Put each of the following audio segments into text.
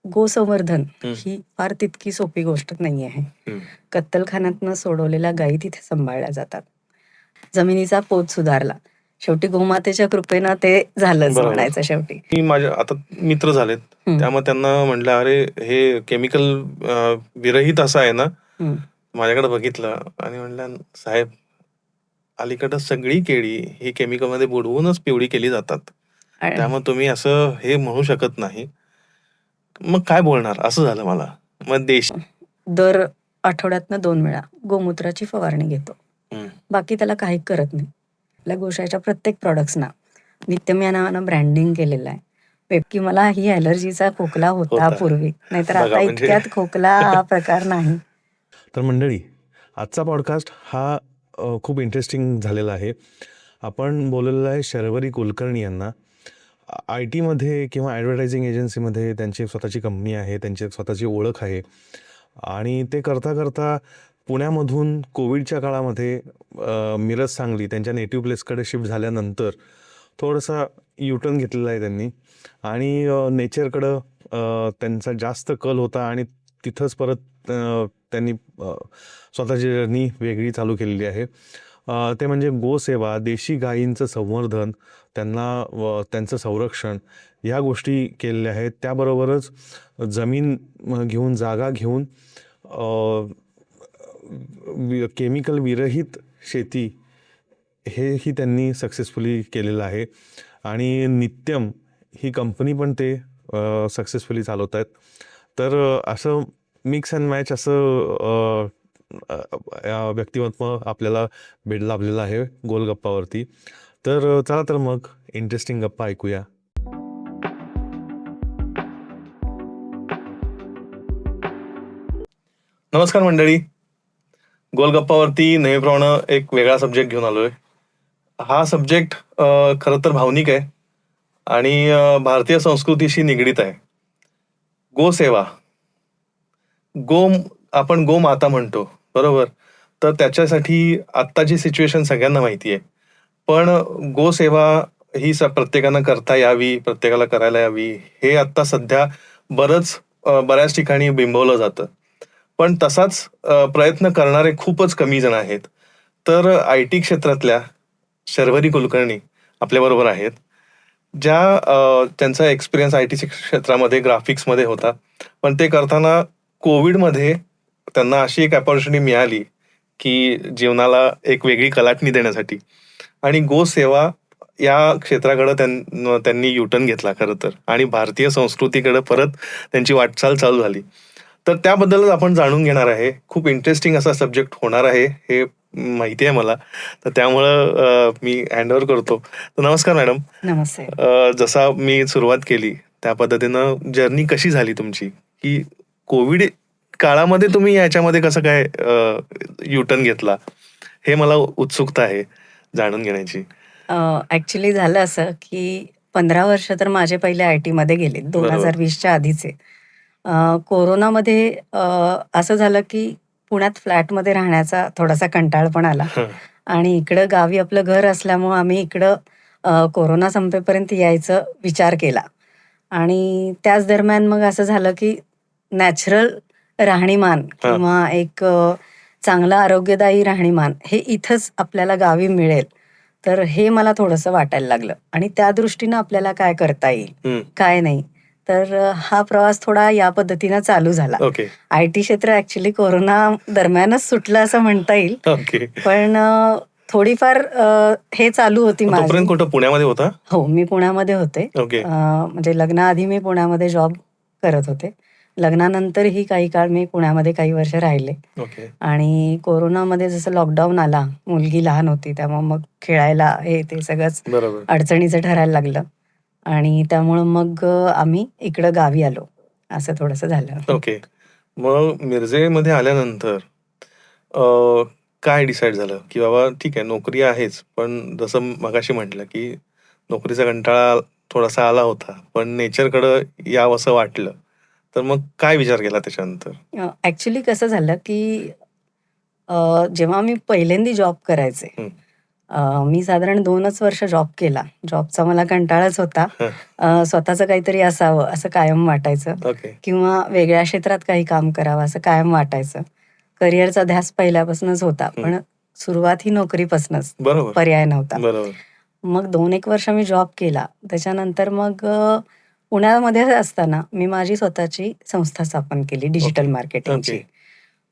गोसंवर्धन हं. ही फार तितकी सोपी गोष्ट नाही आहे. हं. कत्तलखान्यातनं सोडवलेल्या गायी तिथे सांभाळल्या जातात. जमिनीचा पोत सुधारला. शेवटी गोमातेच्या कृपेनं ते झालंच बरोबर. म्हणायचं शेवटी. मी माझ्या आता मित्र झालेत, हं. त्यामुळे त्यांना म्हटलं, "अरे, हे केमिकल विरहित असं आहे ना?" हं. माझ्याकडे बघितलं आणि म्हटलं, "साहेब, अलीकडं सगळी केळी ही केमिकलमध्ये बुडवूनच पिवळी केली जातात. आणि त्यामुळे तुम्ही असं हे म्हणू शकत नाही." मग काय बोलणार असं झालं मला. मग देशी दर आठवड्यातनं 2 वेळा गोमूत्राची फवारणी घेतो. हं. बाकी त्याला काही करत नाही. आपल्या गोशाळेच्या प्रत्येक प्रॉडक्ट्सना नित्यम या नावानं ब्रँडिंग केलेलं आहे. की मला ही ॲलर्जीचा खोकला होता होता. पूर्वी. नाहीतर बघा आता म्हणजे इतक्यात खोकला हा प्रकार नाही. तर मंडळी, आजचा पॉडकास्ट हा खूप इंटरेस्टिंग झालेला आहे. आपण बोललेलं आहे शर्वरी कुलकर्णी यांना. आय टीमध्ये किंवा ॲडव्हर्टायझिंग एजन्सीमध्ये त्यांची स्वतःची कंपनी आहे, त्यांची स्वतःची ओळख आहे आणि ते करता करता पुण्यामधून कोविडच्या काळामध्ये मिरज सांगली त्यांच्या नेटिव्ह प्लेसकडे शिफ्ट झाल्यानंतर थोडासा युटर्न घेतलेला आहे त्यांनी आणि नेचरकडं त्यांचा जास्त कल होता आणि तिथंच परत त्यांनी स्वतःची जर्नी वेगळी चालू केलेली आहे. ते म्हणजे गोसेवा, देशी गायींचं संवर्धन, त्यांना त्यांचं संरक्षण ह्या गोष्टी केलेल्या आहेत. त्याबरोबरच जमीन घेऊन, जागा घेऊन केमिकल विरहित शेती हेही त्यांनी सक्सेसफुली केलेलं आहे आणि नित्यम ही कंपनी पण ते सक्सेसफुली चालवत आहेत. तर असं मिक्स अँड मॅच असं व्यक्तिमत्व आपल्याला लाभलेलं आहे गोलगप्पावरती. तर चला तर मग इंटरेस्टिंग गप्पा ऐकूया. नमस्कार मंडळी, गोलगप्पावरती नेहमीप्रमाणे एक वेगळा सब्जेक्ट घेऊन आलोय. हा सब्जेक्ट खरं तर भावनिक आहे आणि भारतीय संस्कृतीशी निगडीत आहे. गोसेवा. आपण गोमाता म्हणतो, बरोबर? तर त्याच्यासाठी आत्ताची सिच्युएशन सगळ्यांना माहिती आहे. पण गोसेवा ही प्रत्येकानं करता यावी, प्रत्येकाला करायला यावी, हे आत्ता सध्या बऱ्याच ठिकाणी बिंबवलं जातं. पण तसाच प्रयत्न करणारे खूपच कमी जण आहेत. तर आय टी क्षेत्रातल्या शर्वरी कुलकर्णी आपल्याबरोबर आहेत, ज्या त्यांचा एक्सपिरियन्स आय टी क्षेत्रामध्ये ग्राफिक्समध्ये होता. पण ते करताना कोविडमध्ये त्यांना अशी एक अपॉर्च्युनिटी मिळाली की जीवनाला एक वेगळी कलाटणी देण्यासाठी, आणि गोसेवा या क्षेत्राकडे त्यांनी युटर्न घेतला खरं तर, आणि भारतीय संस्कृतीकडे परत त्यांची वाटचाल चालू झाली. तर त्याबद्दलच आपण जाणून घेणार आहे. खूप इंटरेस्टिंग असा सब्जेक्ट होणार आहे हे माहिती आहे मला. तर त्यामुळं मी हँडओव्हर करतो. तर नमस्कार मॅडम. नमस्ते. जसा मी सुरुवात केली त्या पद्धतीनं जर्नी कशी झाली तुमची, की कोविड काळामध्ये तुम्ही याच्यामध्ये कसं काय युटर्न घेतला, हे मला उत्सुकता आहे जाणून घेण्याची. ॲक्च्युली झालं असं, की 15 वर्ष तर माझे पहिले आय टीमध्ये गेले. बरोबर. 2020च्या आधीचे. कोरोनामध्ये असं झालं, की पुण्यात फ्लॅटमध्ये राहण्याचा थोडासा कंटाळ पण आला आणि इकडं गावी आपलं घर असल्यामुळं आम्ही इकडं कोरोना संपेपर्यंत यायचं विचार केला आणि त्याच दरम्यान मग असं झालं, की नॅचरल राहणीमान किंवा एक चांगलं आरोग्यदायी राहणीमान हे इथंच आपल्याला गावी मिळेल. तर हे मला थोडंसं वाटायला लागलं आणि त्या दृष्टीनं आपल्याला काय करता येईल, काय नाही. तर हा प्रवास थोडा या पद्धतीनं चालू झाला. ओके. आय टी क्षेत्र ॲक्च्युली कोरोना दरम्यानच सुटलं असं म्हणता येईल. ओके. पण थोडीफार हे चालू होती माझी. तोपर्यंत कुठं पुण्यामध्ये होता? हो, मी पुण्यामध्ये होते. ओके. म्हणजे लग्नाआधी मी पुण्यामध्ये जॉब करत होते. लग्नानंतरही काही काळ मी पुण्यामध्ये काही वर्ष राहिले ओके. आणि कोरोनामध्ये जसं लॉकडाऊन आला, मुलगी लहान होती, त्यामुळे मग खेळायला हे ते सगळंच बरोबर. अडचणीचं ठरायला लागलं आणि त्यामुळं मग आम्ही इकडं गावी आलो. असं थोडंसं झालं. ओके. मग मिरजेमध्ये आल्यानंतर काय डिसाईड झालं, की बाबा ठीक आहे, नोकरी आहेच, पण जसं मगाशी म्हटलं, की नोकरीचा कंटाळा थोडासा आला होता, पण नेचरकडं यावंसं वाटलं. तर मग काय विचार केला त्याच्यानंतर? ॲक्च्युली कसं झालं, की जेव्हा मी पहिल्यांदा जॉब करायचे, हं. मी साधारण 2च वर्ष जॉब केला. जॉबचा मला कंटाळाच होता. स्वतःचं काहीतरी असावं असं कायम वाटायचं ओके. किंवा वेगळ्या क्षेत्रात काही काम करावं असं कायम वाटायचं. करिअरचा ध्यास पहिल्यापासूनच होता, पण सुरुवात ही नोकरीपासूनच, बरोबर. पर्याय नव्हता. बरोबर. मग 2-1 वर्ष मी जॉब केला. त्याच्यानंतर मग पुण्यामध्ये असताना मी माझी स्वतःची संस्था स्थापन केली डिजिटल ओके. मार्केटिंगची. ओके.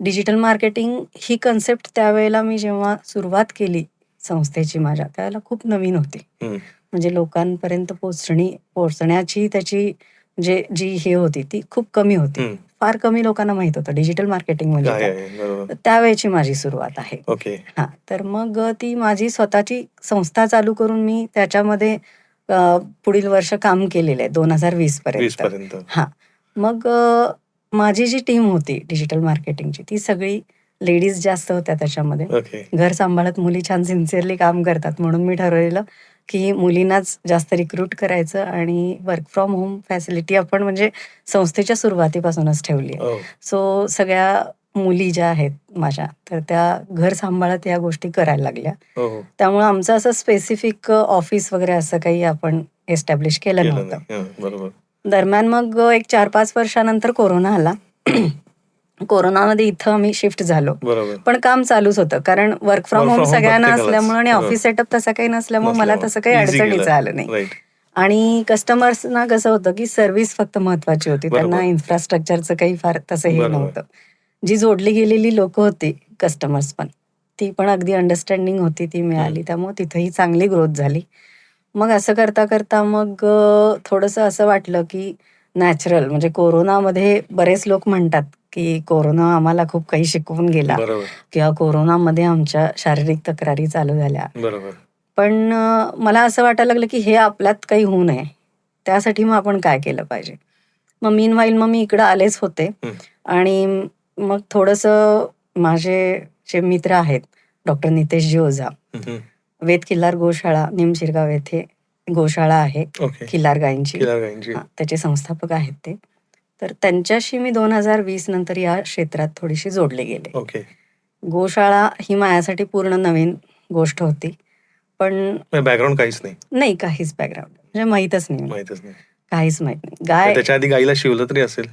डिजिटल मार्केटिंग ही कन्सेप्ट त्यावेळेला मी जेव्हा सुरुवात केली संस्थेची माझ्या, त्यावेळेला खूप नवीन होती. म्हणजे लोकांपर्यंत पोहोचण्याची त्याची जी हे होती ती खूप कमी होती. फार कमी लोकांना माहित होतं डिजिटल मार्केटिंग म्हणजे काय काय. आहे? बरोबर. तर त्यावेळची माझी सुरुवात आहे. ओके. हां, तर मग ती माझी स्वतःची संस्था चालू करून मी त्याच्यामध्ये पुढील वर्ष काम केलेलं आहे 2020 20 पर्यंत. पर्यंत. हां, मग माझी जी टीम होती डिजिटल मार्केटिंगची ती सगळी लेडीज जास्त होत्या त्याच्यामध्ये. ओके. घर सांभाळत मुली छान सिन्सिअरली काम करतात म्हणून मी ठरवलेलं की मुलींनाच जास्त रिक्रूट करायचं आणि वर्क फ्रॉम होम फॅसिलिटी आपण म्हणजे संस्थेच्या सुरुवातीपासूनच ठेवली आहे. हो. सो सगळ्या मुली ज्या आहेत माझ्या, तर त्या घर सांभाळत या गोष्टी करायला लागल्या. हो, हो. त्यामुळे आमचं असं स्पेसिफिक ऑफिस वगैरे असं काही आपण एस्टॅब्लिश केलं केलं नव्हतं. नाही. बरोबर. दरम्यान मग एक 4-5 वर्षानंतर कोरोना आला. कोरोनामध्ये इथं आम्ही शिफ्ट झालो. बरोबर. पण काम चालूच होतं कारण work from Work home from home सगळ्यांना प्रत्येकालाच. असल्यामुळे आणि हो. ऑफिस सेटअप तसा काही नसल्यामुळे मला नसल्यामुळे. तसं काही Easy अडचणीचं गेलं. आलं नाही. राईट. आणि कस्टमर्सना कसं होतं की सर्व्हिस फक्त महत्वाची होती. त्यांना बरोबर. इन्फ्रास्ट्रक्चरचं काही फार तसं हे बरोबर. नव्हतं. जी जोडली गेलेली लोकं होती कस्टमर्स पण, ती पण अगदी अंडरस्टँडिंग होती, ती मिळाली. त्यामुळे तिथेही चांगली ग्रोथ झाली. मग असं करता मग थोडंसं असं वाटलं की नॅचरल म्हणजे कोरोनामध्ये बरेच लोक म्हणतात की कोरोना आम्हाला खूप काही शिकवून गेला बरोबर. किंवा कोरोनामध्ये आमच्या शारीरिक तक्रारी चालू झाल्या. बरोबर. पण मला असं वाटायला लागलं की हे आपल्यात काही होऊ नये. त्यासाठी मग आपण काय केलं पाहिजे? मग मीनवाईल मग मी इकडं आलेच होते आणि मग थोडंसं माझे जे मित्र आहेत डॉक्टर नितेशजी ओझा, वेद किल्लार गोशाळा निमशिरगाव येथे गोशाळा आहे ओके. किल्लार गायींची. किल्लार गायींची. हां, त्याचे संस्थापक आहेत ते. तर त्यांच्याशी मी 2020 नंतर या क्षेत्रात थोडीशी जोडले गेले. ओके. गोशाळा ही माझ्यासाठी पूर्ण नवीन गोष्ट होती. पण बॅकग्राऊंड काहीच नाही. नाही काहीच बॅकग्राऊंड म्हणजे माहीतच नाही. माहीतच नाही. काहीच माहित नाही. गाय त्याच्या आधी गाईला शिवलं तरी असेल.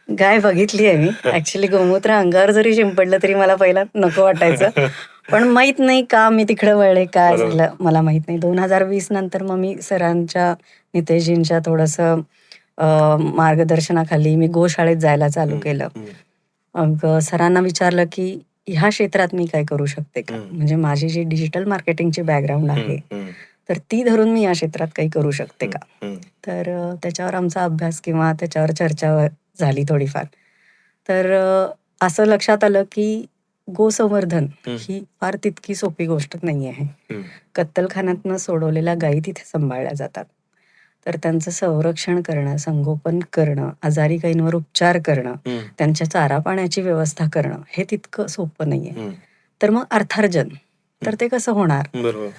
गाय बघितली आहे मी. ऍक्च्युली गोमूत्र अंगावर जरी शिंपडलं तरी मला पहिला नको वाटायचं. पण माहित नाही का मी तिकडे वळले, काय बरोबर. झालं मला माहित नाही. 2020 नंतर मग मी सरांच्या, नितेशजींच्या थोडंसं मार्गदर्शनाखाली मी गोशाळेत जायला चालू केलं. मग सरांना विचारलं की ह्या क्षेत्रात मी काय करू शकते का? म्हणजे माझी जी डिजिटल मार्केटिंगची बॅकग्राऊंड आहे, तर ती धरून मी या क्षेत्रात काही करू शकते का? तर त्याच्यावर आमचा अभ्यास किंवा त्याच्यावर चर्चा झाली थोडीफार. तर असं लक्षात आलं की गोसंवर्धन ही फार तितकी सोपी गोष्ट नाही आहे. कत्तलखान्यातनं सोडवलेल्या गायी तिथे सांभाळल्या जातात. तर त्यांचं संरक्षण करणं, संगोपन करणं, आजारी गायींवर उपचार करणं, त्यांच्या चारा पाण्याची व्यवस्था करणं हे तितकं सोपं नाहीये. तर मग अर्थार्जन तर ते कसं होणार? बरोबर.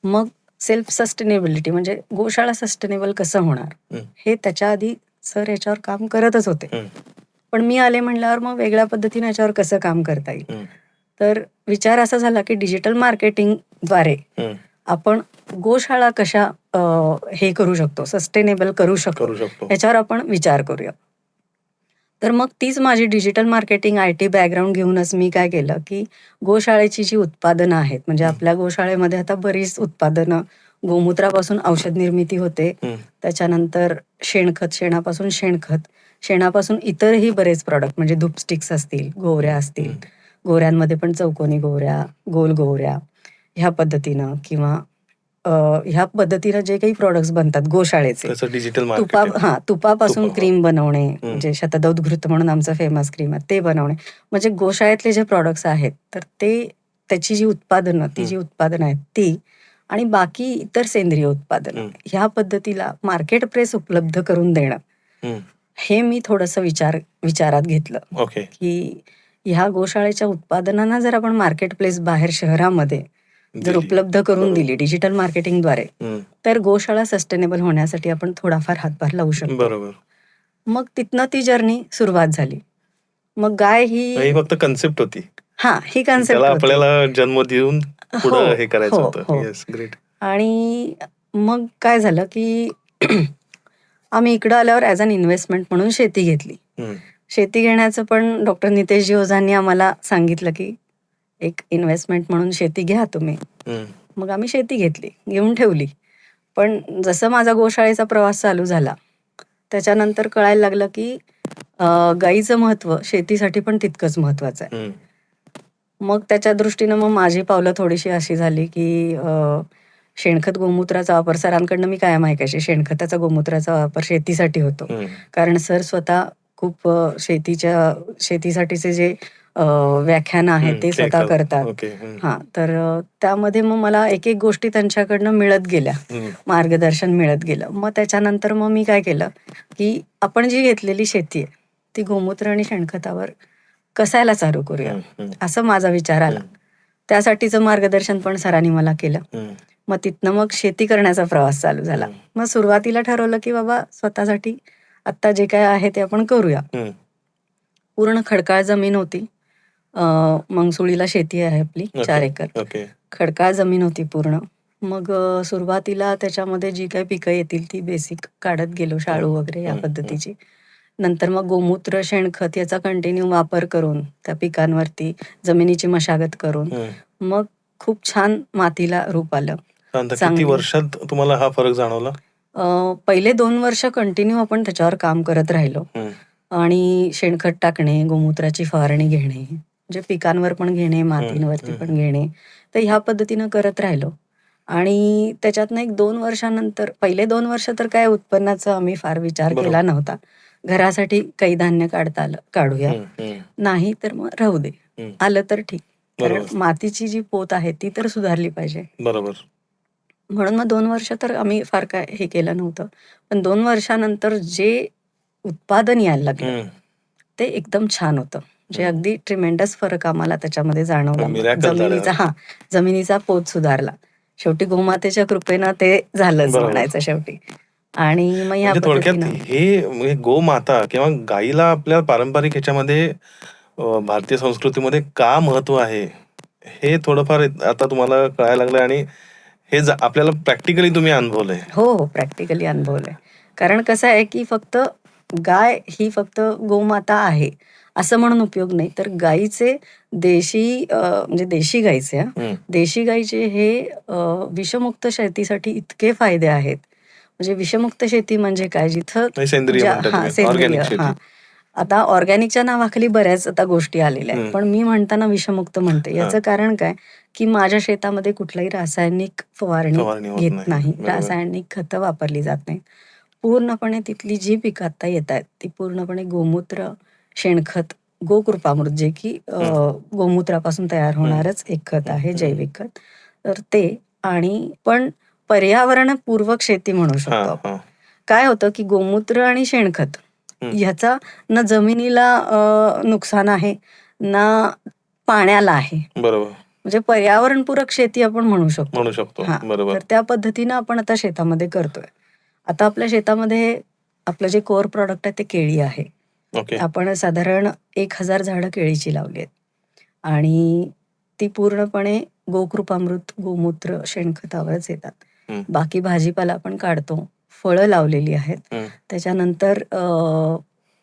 मग सेल्फ सस्टेनेबिलिटी म्हणजे गोशाळा सस्टेनेबल कसं होणार? हे त्याच्या आधी सर याच्यावर काम करतच होते. पण मी आले म्हणल्यावर मग वेगळ्या पद्धतीने याच्यावर कसं काम करता येईल? तर विचार असा झाला की डिजिटल मार्केटिंगद्वारे आपण गोशाळा कशा हे करू शकतो, सस्टेनेबल करू शकतो, याच्यावर आपण विचार करूया. तर मग तीच माझी डिजिटल मार्केटिंग IT बॅकग्राऊंड घेऊनच मी काय केलं की गोशाळेची जी उत्पादनं आहेत म्हणजे आपल्या गोशाळेमध्ये आता बरीच उत्पादनं, गोमूत्रापासून औषध निर्मिती होते, त्याच्यानंतर शेणखत, शेणापासून शेणखत, शेणापासून इतरही बरेच प्रॉडक्ट म्हणजे धूप स्टिक्स असतील, गोवऱ्या असतील, गोवऱ्यांमध्ये पण चौकोनी गोवऱ्या, गोल गोवऱ्या ह्या पद्धतीनं किंवा ह्या पद्धतीनं जे काही प्रॉडक्ट्स बनतात गोशाळेचे, डिजिटल तुपापासून क्रीम बनवणे म्हणजे शतदौत म्हणून आमचं फेमस क्रीम आहे ते बनवणे. म्हणजे गोशाळेतले जे प्रॉडक्ट्स आहेत तर ते त्याची जी उत्पादनं आहेत ती आणि बाकी इतर सेंद्रिय उत्पादनं ह्या पद्धतीला मार्केट प्लेस उपलब्ध करून देणं हे मी थोडंसं विचारात घेतलं. ओके. की ह्या गोशाळेच्या उत्पादनांना जर आपण मार्केट प्लेस बाहेर शहरामध्ये जर उपलब्ध करून दिली डिजिटल मार्केटिंगद्वारे तर गोशाळा सस्टेनेबल होण्यासाठी आपण थोडाफार हातभार लावू शकतो. बरोबर. मग तिथनं ती जर्नी सुरुवात झाली. मग गाय ही फक्त कन्सेप्ट होती. ही कन्सेप्ट आपल्याला जन्म देऊन पुढं हो, हे करायचं हो, होतं. हो. Yes, great. आणि मग काय झालं, की आम्ही इकडं आल्यावर ॲज अन इन्व्हेस्टमेंट म्हणून शेती घेतली. शेती घेण्याचं पण डॉक्टर नितेशजी ओझांनी आम्हाला सांगितलं, की एक इन्व्हेस्टमेंट म्हणून शेती घ्या तुम्ही. मग आम्ही शेती घेतली, घेऊन ठेवली. पण जसं माझा गोशाळेचा प्रवास चालू झाला, त्याच्यानंतर कळायला लागलं, की गाईचं महत्त्व शेतीसाठी पण तितकंच महत्त्वाचं आहे. मग त्याच्या दृष्टीनं मग माझी पावलं थोडीशी अशी झाली, की शेणखत गोमूत्राचा वापर सरांकडनं मी कायम ऐकायचे, शेणखताचा गोमूत्राचा वापर शेतीसाठी होतो. कारण सर स्वतः खूप शेतीसाठीचे जे व्याख्यान आहे ते स्वतः करतात. ओके. हां, तर त्यामध्ये मग मला एक-एक गोष्टी त्यांच्याकडनं मिळत गेल्या, मार्गदर्शन मिळत गेलं. मग त्याच्यानंतर मग मी काय केलं, की आपण जी घेतलेली शेती आहे, ती गोमूत्र आणि शेणखतावर कसायला चालू करूया, असं माझा विचार आला. त्यासाठीचं मार्गदर्शन पण सरांनी मला केलं. मग तिथनं मग शेती करण्याचा प्रवास चालू झाला. मग सुरुवातीला ठरवलं, की बाबा स्वतःसाठी आत्ता जे काय आहे ते आपण करूया. पूर्ण खडकाळ जमीन होती. मंगसुळीला शेती आहे आपली 4 एकर. ओके. खडकाळ जमीन होती पूर्ण. मग सुरुवातीला त्याच्यामध्ये जी काही पिकं येतील ती बेसिक काढत गेलो, शाळू वगैरे या पद्धतीची. नंतर मग गोमूत्र, शेणखत याचा कंटिन्यू वापर करून त्या पिकांवरती जमिनीची मशागत करून मग खूप छान मातीला रूप आलं. किती चांगली. वर्षात तुम्हाला हा फरक जाणवला? पहिले 2 वर्ष कंटिन्यू आपण त्याच्यावर काम करत राहिलो. आणि शेणखत टाकणे, गोमूत्राची फवारणी घेणे, म्हणजे पिकांवर पण घेणे, मातींवरती पण घेणे. तर ह्या पद्धतीनं करत राहिलो. आणि त्याच्यातनं एक 2 वर्षानंतर पहिले 2 वर्ष तर काय उत्पन्नाचा आम्ही फार विचार केला नव्हता. घरासाठी काही धान्य काढता आलं, काढूया. नाही तर मग राहू दे. आलं तर ठीक. कारण मातीची जी पोत आहे ती तर सुधारली पाहिजे. बरोबर. म्हणून मग 2 वर्ष तर आम्ही फार काय हे केलं नव्हतं. पण 2 वर्षानंतर जे उत्पादन यायला लागलं, ते एकदम छान होतं. म्हणजे अगदी ट्रिमेंडस फरक आम्हाला त्याच्यामध्ये जाणवला. मिरॅकल झालं. जमिनीचा पोत सुधारला. शेवटी गोमातेच्या कृपेनं ते झालंच बरोबर. म्हणायचं शेवटी. आणि मग ह्या म्हणजे थोडक्यात पद्धतीनं हे म्हणजे गोमाता किंवा गाईला आपल्या पारंपरिक ह्याच्यामध्ये भारतीय संस्कृतीमध्ये का महत्व आहे, हे थोडंफार आता तुम्हाला कळायला लागलं आणि हे आपल्याला प्रॅक्टिकली तुम्ही अनुभवलंय. हो, हो. प्रॅक्टिकली अनुभवलंय. कारण कसं आहे, की फक्त गाय ही फक्त गोमाता आहे, असं म्हणून उपयोग नाही. तर गाईचे म्हणजे देशी गाईचे देशी गाईचे हे विषमुक्त शेतीसाठी इतके फायदे आहेत. म्हणजे विषमुक्त शेती म्हणजे काय? जिथं सेंद्रिय म्हणता तुम्ही, सेंद्रिय. ऑर्गॅनिक शेती. हां. आता ऑर्गॅनिकच्या नावाखाली बऱ्याच आता गोष्टी आलेल्या आहेत. पण मी म्हणताना विषमुक्त म्हणते. याचं कारण काय? की माझ्या शेतामध्ये कुठलाही रासायनिक फवारणी घेत नाही. रासायनिक खतं वापरली जात नाहीत. पूर्णपणे तिथली जी पिकं आता येतायत ती पूर्णपणे गोमूत्र, शेणखत, गोकृपामृत जे की गोमूत्रापासून तयार होणारच एक खत आहे, जैविक खत. तर ते आणि पण पर्यावरणपूर्वक शेती म्हणू शकतो आपण. काय होतं की गोमूत्र आणि शेणखत ह्याचा ना जमिनीला नुकसान आहे, ना पाण्याला आहे. बरोबर. म्हणजे पर्यावरणपूरक शेती आपण म्हणू शकतो. हां, बरोबर. तर त्या पद्धतीनं आपण आता शेतामध्ये करतोय. आता आपल्या शेतामध्ये आपलं जे कोर प्रॉडक्ट आहे ते केळी आहे. ओके. आपण साधारण 1000 झाडं केळीची लावली आहेत. आणि ती पूर्णपणे गोकृपामृत, गोमूत्र, शेणखतावरच येतात. बाकी भाजीपाला आपण काढतो. फळं लावलेली आहेत. त्याच्यानंतर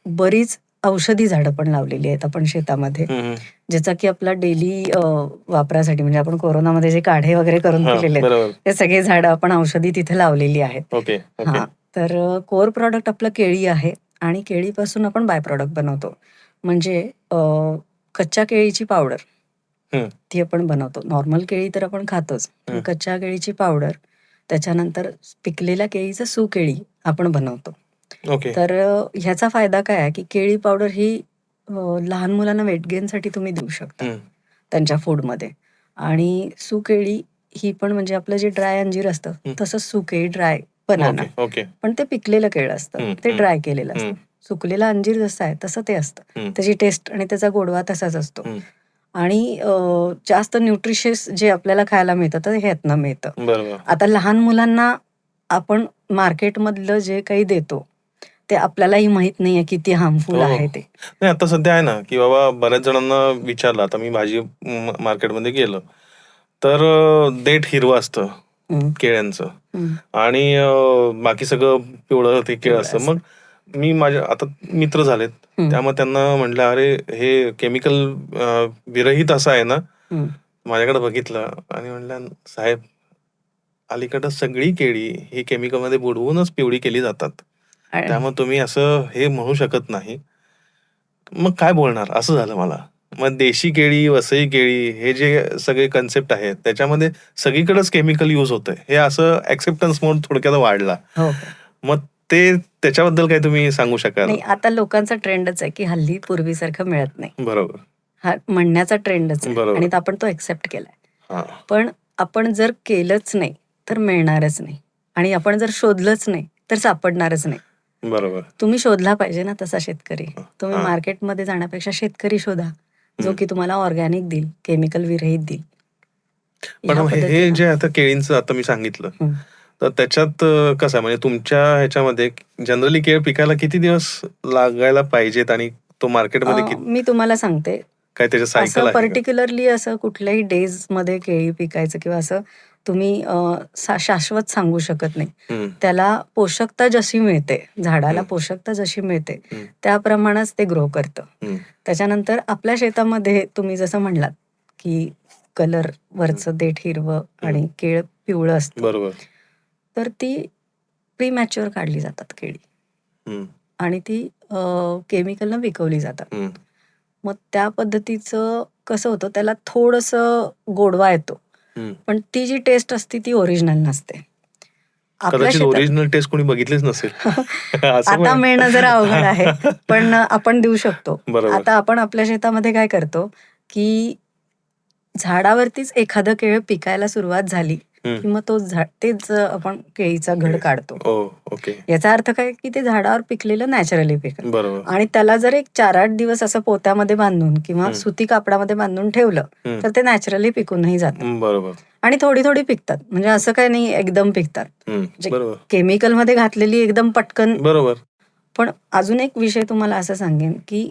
बरीच औषधी झाडं पण लावलेली आहेत आपण शेतामध्ये. ज्याचा की आपला डेली वापरासाठी म्हणजे आपण कोरोनामध्ये जे काढे वगैरे करून पिलेले आहेत, ते सगळे झाडं आपण औषधी तिथे लावलेली आहेत. हां, तर कोर प्रॉडक्ट आपलं केळी आहे आणि केळीपासून आपण बाय प्रॉडक्ट बनवतो. म्हणजे कच्च्या केळीची पावडर ती आपण बनवतो. नॉर्मल केळी तर आपण खातोच. पण कच्च्या केळीची पावडर, त्याच्यानंतर पिकलेल्या केळीचं सुकेळी आपण बनवतो. तर ह्याचा फायदा काय आहे, की केळी पावडर ही लहान मुलांना वेट गेनसाठी तुम्ही देऊ शकता त्यांच्या फूडमध्ये. आणि सुकेळी ही पण म्हणजे आपलं जे ड्राय अंजीर असतं तसंच सुकेळी ड्राय बनाना. पण ते पिकलेलं केळं असतं, ते ड्राय केलेलं असतं. सुकलेला अंजीर जसं आहे तसं ते असतं. त्याची टेस्ट आणि त्याचा गोडवा तसाच असतो. आणि जास्त न्यूट्रिशियस जे आपल्याला खायला मिळतं तर ह्यातनं मिळतं. आता लहान मुलांना आपण मार्केटमधलं जे काही देतो ते आपल्यालाही माहित नाहीये किती हार्मफुल आहे ते. नाही, आता सध्या आहे ना, की बाबा बऱ्याच जणांना विचारलं, आता मी भाजी मार्केटमध्ये गेलो तर देठ हिरवं असतं हम्म, केळ्यांचं हम्म, आणि बाकी सगळं पिवळं ते केळ पिवळं असतं. असतं. मग मी माझ्या आता मित्र झालेत, हम्म, त्यामुळे त्यांना म्हटलं, अरे हे केमिकल विरहित असं आहे ना. हम्म. माझ्याकडे बघितलं आणि म्हटलं, साहेब अलीकडं सगळी केळी ही केमिकलमध्ये बुडवूनच पिवळी केली जातात, आणि त्यामुळे तुम्ही असं हे म्हणू शकत नाही. मग काय बोलणार असं झालं मला. मग देशी केळी, वसई केळी हे जे सगळे कन्सेप्ट आहेत त्याच्यामध्ये सगळीकडेच केमिकल यूज होतंय, हे असं ऍक्सेप्टन्स मोड थोडक्यात वाढला. हो हो. मग ते त्याच्याबद्दल काय तुम्ही सांगू शकाल? नाही, आता लोकांचा ट्रेंडच आहे की हल्ली पूर्वीसारखं मिळत नाही, बरोबर. हा म्हणण्याचा ट्रेंडच आहे बरोबर. आणि आपण तो एक्सेप्ट केलाय. हा. पण आपण जर केलंच नाही तर मिळणारच नाही, आणि आपण जर शोधलंच नाही तर सापडणारच नाही. बरोबर. तुम्ही शोधला पाहिजे ना तसा शेतकरी. तुम्ही हा. मार्केटमध्ये जाण्यापेक्षा शेतकरी शोधा, जो हम्म. की तुम्हाला ऑर्गॅनिक देईल, केमिकल विरहित देईल. पण ह्या मग हे पद्धतीनं जे आता केळींचं आता मी सांगितलं, हं. तर त्याच्यात कसं आहे, म्हणजे तुमच्या ह्याच्यामध्ये जनरली केळ पिकायला किती दिवस लागायला पाहिजेत आणि तो मार्केटमध्ये मी तुम्हाला सांगते, काय त्याचं सायकल असं आहे का? पर्टिक्युलरली असं कुठल्याही डेज मध्ये केळी पिकायचं किंवा असं तुम्ही शाश्वत सांगू शकत नाही. हम्म. त्याला पोषकता जशी मिळते, झाडाला हम्म. पोषकता जशी मिळते हम्म. त्याप्रमाणेच ते ग्रो करतं. हम्म. त्याच्यानंतर आपल्या शेतामध्ये तुम्ही जसं म्हणलात की कलर वरचं देठ हिरवं आणि केळ पिवळं असतं, बरोबर. तर ती प्रीमॅच्युअर काढली जातात केळी हम्म. आणि ती केमिकलनं विकवली जातात. हम्म. मग त्या पद्धतीचं कसं होतं, त्याला थोडंसं गोडवा येतो, हम्म. पण ती जी टेस्ट असते ती ओरिजिनल नसते. आपल्या कदाचित शेतात ओरिजिनल टेस्ट कोणी बघितलीच नसेल. असं आता पण मिळणं जरा अवघड आहे, पण आपण देऊ शकतो. बरोबर. आता आपण आपल्या शेतामध्ये काय करतो की झाडावरतीच एखादं केळ पिकायला सुरुवात झाली हम्म. की मग तेच आपण केळीचा घड काढतो. ओ, ओके. याचा अर्थ काय की ते झाडावर पिकलेलं नॅचरली पिकलं, बरोबर. आणि त्याला जर एक 4-8 दिवस असं पोत्यामध्ये बांधून किंवा हम्म. सुती कापडामध्ये बांधून ठेवलं हम्म. तर ते नॅचरली पिकूनही जातात बरोबर. आणि थोडी थोडी पिकतात. म्हणजे असं काही नाही एकदम पिकतात. हम्म. म्हणजे बरोबर. केमिकलमध्ये घातलेली एकदम पटकन. बरोबर. पण अजून एक विषय तुम्हाला असं सांगेन की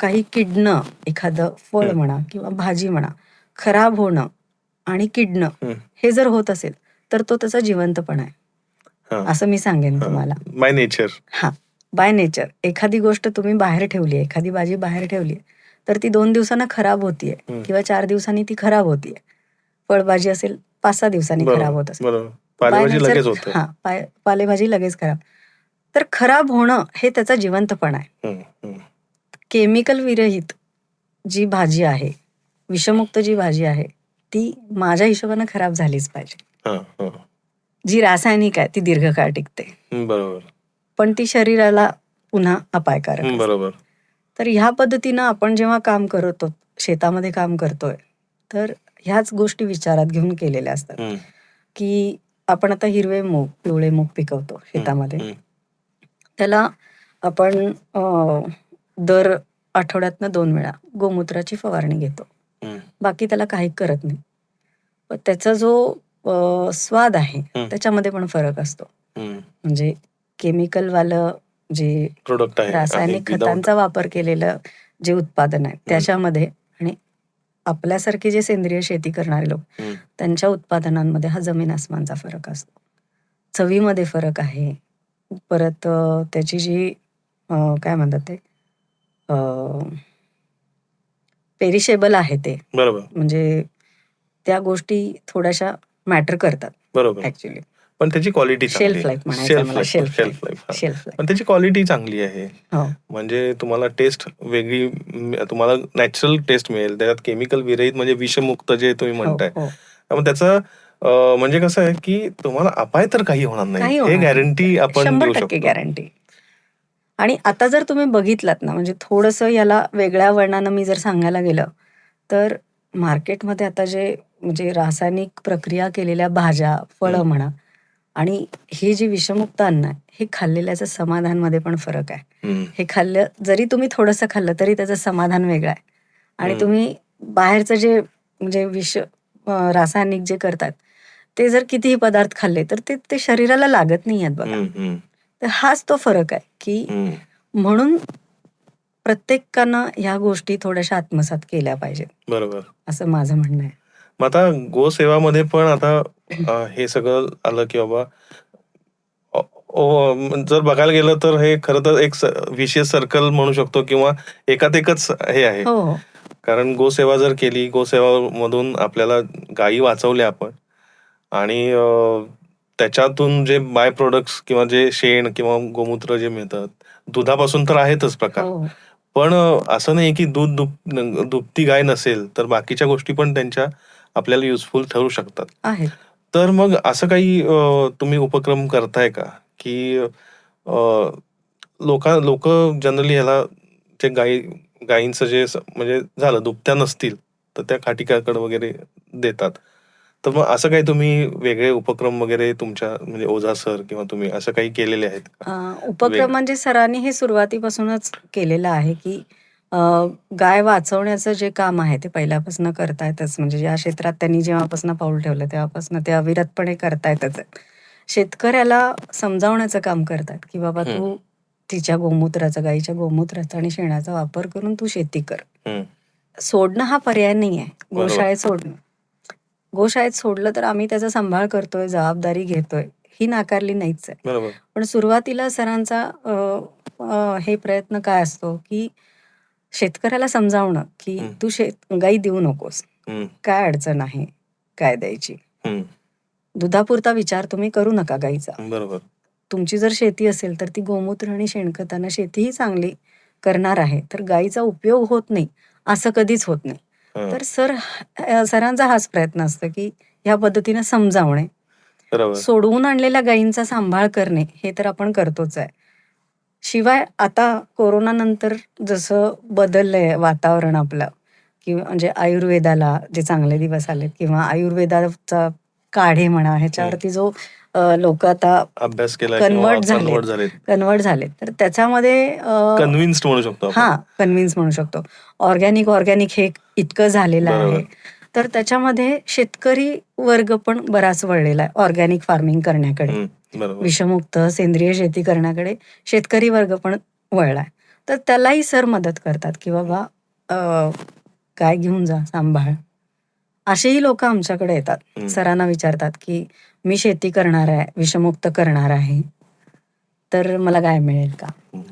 काही किडणं, एखादं फळ हम्म. म्हणा किंवा भाजी म्हणा, खराब होणं आणि किडणं हम्म. हे जर होत असेल तर तो त्याचा जिवंतपणा आहे, हा. असं मी सांगेन हा. तुम्हाला. By nature. हा, बाय नेचर. एखादी गोष्ट तुम्ही बाहेर ठेवली, एखादी भाजी बाहेर ठेवली तर ती 2 दिवसांना खराब होतीये हम्म. किंवा 4 दिवसांनी ती खराब होतीये. फळभाजी असेल 5-6 दिवसांनी खराब बरोबर. होत असेल. बरोबर. बाय पालेभाजी नेचर लगेच होतं. हा, पालेभाजी लगेच खराब. तर खराब होणं हे त्याचा जिवंतपणा आहे. हम्म. हम्म. केमिकल विरहित जी भाजी आहे, विषमुक्त जी भाजी आहे, ती माझ्या हिशोबानं खराब झालीच पाहिजे. हा. हा. जी रासायनिक आहे ती दीर्घकाळ टिकते, बरोबर. पण ती शरीराला पुन्हा अपायकारक असते. बरोबर. तर ह्या पद्धतीनं आपण जेव्हा काम करतो, शेतामध्ये काम करतोय, तर ह्याच गोष्टी विचारात घेऊन केलेल्या असतात. हम्म. की आपण आता हिरवे मूग, पिवळे मूग पिकवतो शेतामध्ये. हम्म. त्याला आपण दर आठवड्यातनं 2 वेळा गोमूत्राची फवारणी घेतो. हम्म. बाकी त्याला काही करत नाही. पण त्याचा जो स्वाद आहे त्याच्यामध्ये पण फरक असतो. हम्म. म्हणजे केमिकलवालं जे प्रोडक्ट आहे आणि रासायनिक विदाउट. खतांचा वापर केलेलं जे उत्पादन आहे त्याच्यामध्ये आणि आपल्यासारखे जे सेंद्रिय शेती करणारे लोक, त्यांच्या उत्पादनांमध्ये हा जमीन आसमानचा फरक असतो. चवीमध्ये फरक आहे. परत त्याची जी काय म्हणतात ते पेरिशेबल आहे ते. बरोबर. म्हणजे त्या गोष्टी थोड्याशा मॅटर करतात बरोबर. ऍक्च्युली. पण त्याची क्वालिटी चांगली शेल्फ लाईफ आहे. म्हणायचं मला. Shelf shelf life. Life. Shelf life. पण त्याची क्वालिटी चांगली आहे. हो. म्हणजे तुम्हाला टेस्ट वेगळी, तुम्हाला नॅचरल टेस्ट मिळेल. त्याच्यात केमिकल विरहित म्हणजे विषमुक्त जे तुम्ही हो, म्हणताय. हो. त्यामुळे त्याचं म्हणजे कसं आहे की तुम्हाला अपाय तर काही होणार नाही, काही हे होणार नाही. गॅरंटी आपण 100% देऊ शकतो. गॅरंटी. आणि आता जर तुम्ही बघितलात ना, म्हणजे थोडंसं याला वेगळ्या वर्णानं मी जर सांगायला गेलं, तर मार्केटमध्ये आता जे म्हणजे रासायनिक प्रक्रिया केलेल्या भाज्या, फळं म्हणा, आणि हे जे विषमुक्त अन्न आहे, हे खाल्लेल्याचं समाधानमध्ये पण फरक आहे. हम्म. हे खाल्लं, जरी तुम्ही थोडंसं खाल्लं तरी त्याचं समाधान वेगळं आहे. आणि तुम्ही बाहेरचं जे म्हणजे रासायनिक जे करतात, ते जर कितीही पदार्थ खाल्ले तर ते शरीराला लागत नाही आहेत बघा. तर हाच तो फरक आहे की म्हणून प्रत्येकानं ह्या गोष्टी थोड्याशा आत्मसात केल्या पाहिजेत, बरोबर. असं माझं म्हणणं आहे. मग आता गोसेवामध्ये पण आता हे सगळं आलं की बाबा जर बघायला गेलं तर हे खरं तर एक विशेष सर्कल म्हणू शकतो किंवा एकात एकच हे आहे. हो, हो. कारण गोसेवा जर केली, गोसेवा मधून आपल्याला गायी वाचवल्या आपण आणि त्याच्यातून जे बाय प्रोडक्ट्स किंवा जे शेण किंवा गोमूत्र जे मिळतात, दुधापासून तर आहेतच प्रकार. हो, पण असं नाही की दूध दुभती गाय नसेल तर बाकीच्या गोष्टी पण त्यांच्या आपल्याला युजफुल ठरू शकतात. आहेत. तर मग असं काही तुम्ही उपक्रम करताय का की लोक जनरली ह्याला जे गायींचं जे म्हणजे झालं दुभत्या नसतील तर त्या खाटीकाकडे वगैरे देतात. तर मग असं काही तुम्ही वेगळे उपक्रम वगैरे तुमच्या म्हणजे ओझा सर किंवा तुम्ही असं काही केलेले आहेत का? उपक्रम म्हणजे सरांनी हे सुरुवातीपासूनच केलेलं आहे, की अ, गाय वाचवण्याचं जे काम आहे ते पहिल्यापासून करतायतच. म्हणजे या क्षेत्रात त्यांनी जेव्हापासून पाऊल ठेवलं तेव्हापासून ते अविरतपणे करतायतच आहेत. शेतकऱ्याला समजावण्याचं काम करतात, की बाबा हम्म, तू तिच्या गोमूत्राचा, गाईच्या गोमूत्राचा आणि शेणाचा वापर करून तू शेती कर. हम्म, सोडणं हा पर्याय नाही आहे. बरोबर. गोशाळेत सोडणं. गोशाळेत सोडलं तर आम्ही त्याचा सांभाळ करतोय, जबाबदारी घेतोय, ही नाकारली नाहीच आहे. बरोबर. पण सुरुवातीला सरांचा हे प्रयत्न काय असतो, की शेतकऱ्याला समजावणं, की हम्म, तू गाई देऊ नकोस. हम्म, काय अडचण आहे गाय द्यायची? हम्म, दुधापुरता विचार तुम्ही करू नका गाईचा. बरोबर. तुमची जर शेती असेल तर ती गोमूत्र आणि शेणखतानं शेतीही चांगली करणार आहे. तर गाईचा उपयोग होत नाही, असं कधीच होत नाही. हा, तर सरांचा हाच प्रयत्न असतो, की ह्या पद्धतीनं समजावणे. बरोबर. सोडवून आणलेल्या गायींचा सांभाळ करणे, हे तर आपण करतोच आहे. शिवाय आता कोरोनानंतर जसं बदललंय वातावरण आपलं, की म्हणजे आयुर्वेदाला जे चांगले दिवस आलेत किंवा आयुर्वेदाचा काढे म्हणा, ह्याच्यावरती जो लोकं आता अभ्यास केला किंवा कन्व्हर्ट कन्वर्ट झालेत झालेत, कन्व्हर्ट झालेत. तर त्याच्यामध्ये कन्व्हिन्स्ड म्हणू शकतो आपण. हां, कन्व्हिन्स म्हणू शकतो. ऑर्गॅनिक हे इतकं झालेलं बरोबर. आहे. तर त्याच्यामध्ये शेतकरी वर्ग पण बराच वळलेला आहे ऑर्गॅनिक फार्मिंग करण्याकडे. बरोबर. विषमुक्त सेंद्रिय शेती करण्याकडे शेतकरी वर्ग पण वळलाय. तर त्यालाही सर मदत करतात, की बाबा अ, गाय घेऊन जा, सांभाळ. असेही लोकं आमच्याकडे येतात. सरांना विचारतात, की मी शेती करणार आहे, विषमुक्त करणार आहे. तर मला गाय मिळेल का?